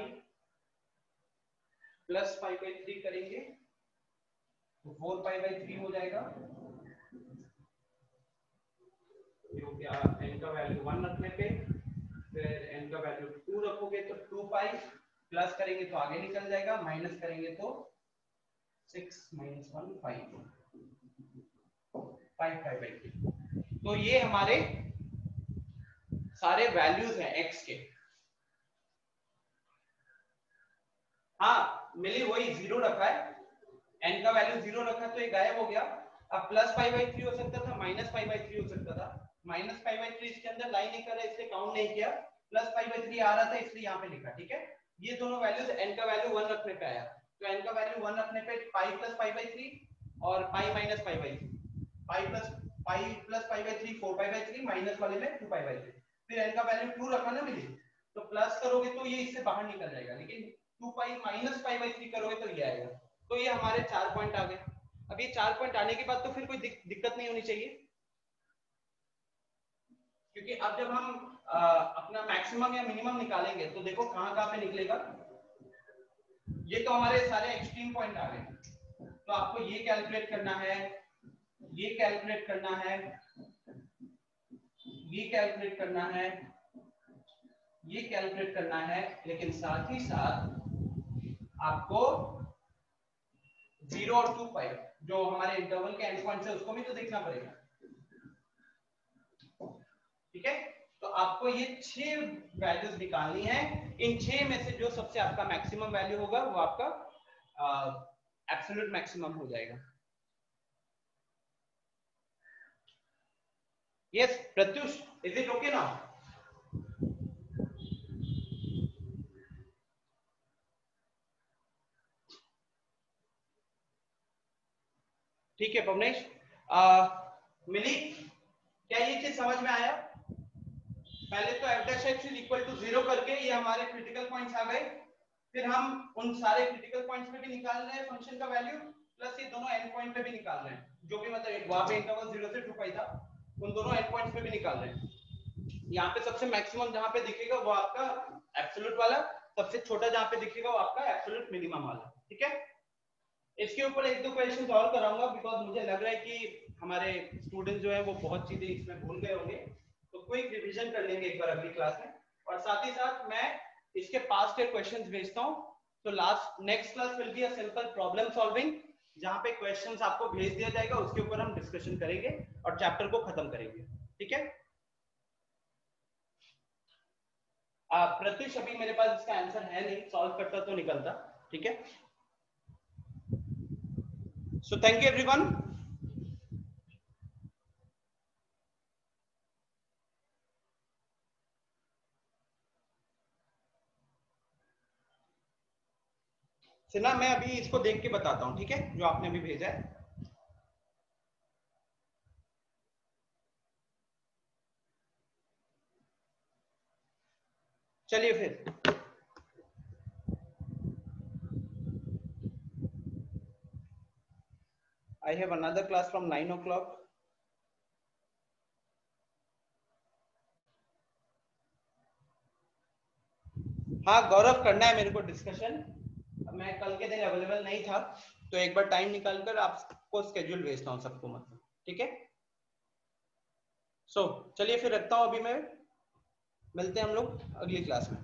S1: प्लस पाई बाई 3 करेंगे तो 4 पाई बाई 3 हो जाएगा। जो क्या n का वैल्यू 1 रखने पे, फिर n का वैल्यू 2 रखोगे तो 2 पाई, प्लस करेंगे तो आगे निकल जाएगा, माइनस करेंगे तो 6 माइनस 1 5 पाई बाई 3। तो ये हमारे सारे वैल्यूज हैं x के। हाँ मिली, वही 0 रखा है, n का वैल्यू 0 रखा तो ये गायब हो गया। अब प्लस पाई बाई 3 हो सकता था, माइनस पाई बाई 3 हो सकता था। माइनस पाई बाई 3 इसके अंदर लाइन नहीं कर रहा इसलिए काउंट नहीं किया, प्लस पाई बाई 3 आ रहा था इसलिए यहाँ पे लिखा। ठीक है, ये दोनों वैल्यूज n का वैल्यू 1 रखने पे आया, तो n का वैल्यू 1 रखने पे पाई प्लस पाई बाई 3 और पाई minus pi by 3, pi plus pi by 3 4 pi by 3, minus वाले में 2 पाई बाई 3। फिर n का वैल्यू 2 रखा ना मिली, तो प्लस करोगे तो ये इससे बाहर निकल जाएगा, लेकिन 2 पाई माइनस पाई बाई 3 करोगे तो ये आएगा। तो ये हमारे 4 पॉइंट आ गए। अब ये 4 पॉइंट आने के बाद तो फिर कोई दिक्कत नहीं होनी चाहिए, क्योंकि अब जब हम अपना मैक्सिमम या मिनिमम निकालेंगे तो देखो कहां कहां पे निकलेगा। ये तो हमारे सारे एक्सट्रीम पॉइंट आ गए, तो आपको ये कैलकुलेट करना है, ये कैलकुलेट करना है, ये कैलकुलेट करना है, ये कैलकुलेट करना है, लेकिन साथ ही साथ आपको 0 और 2 पाई जो हमारे इंटरवल के एंड पॉइंट्स है उसको भी तो देखना पड़ेगा। ठीक है, तो आपको ये 6 वैल्यूज निकालनी है। इन 6 में से जो सबसे आपका मैक्सिमम वैल्यू होगा वो आपका एब्सोल्यूट मैक्सिमम हो जाएगा। Yes Pratyush, is it okay now? ठीक है पवनेश, मिली क्या ये चीज समझ में आया? पहले तो f dash x is equal to 0 करके ये हमारे क्रिटिकल पॉइंट्स आ गए, फिर हम उन सारे क्रिटिकल पॉइंट्स पे भी निकाल रहे हैं फंक्शन का वैल्यू, प्लस ये दोनों एंड पॉइंट पे भी निकाल रहे हैं, जो भी मतलब वहां पे इंटरवल 0 से 2 पाई था उन दोनों एंड पॉइंट्स पे भी निकाल रहे हैं। यहाँ पे सबसे मैक्सिमम जहां पे दिखेगा वो आपका एब्सोल्यूट वाला, सबसे छोटा जहां पे दिखेगा वो आपका एब्सोल्यूट मिनिमम वाला। ठीक है, इसके ऊपर 1-2 क्वेश्चंस और कराऊंगा, बिकॉज मुझे लग रहा है कि हमारे स्टूडेंट जो है वो बहुत चीजें इसमें भूल गए होंगे, तो क्विक रिवीजन कर लेंगे एक बार अगली क्लास में। और साथ ही साथ मैं इसके पास्ट के क्वेश्चंस भेजता हूं, तो next class will be a simple problem solving, जहां पे क्वेश्चंस आपको भेज दिया जाएगा, उसके ऊपर हम डिस्कशन करेंगे और चैप्टर को खत्म करेंगे। ठीक है, प्रत्युष अभी मेरे पास इसका आंसर है नहीं, सॉल्व करता तो निकलता। ठीक है, so thank you everyone. Sinha मैं अभी इसको देख के बताता हूं, ठीक है, जो आपने अभी भेजा है। चलिए फिर I have another class from 9 o'clock. हाँ गौरव, करना है मेरे को डिस्कशन, मैं कल के दिन अवेलेबल नहीं था, तो एक बार टाइम निकाल कर आपको स्केड्यूल भेजता हूँ सबको, मतलब ठीक है। सो चलिए फिर रखता हूँ, अभी मैं मिलते हैं हम लोग अगली क्लास में।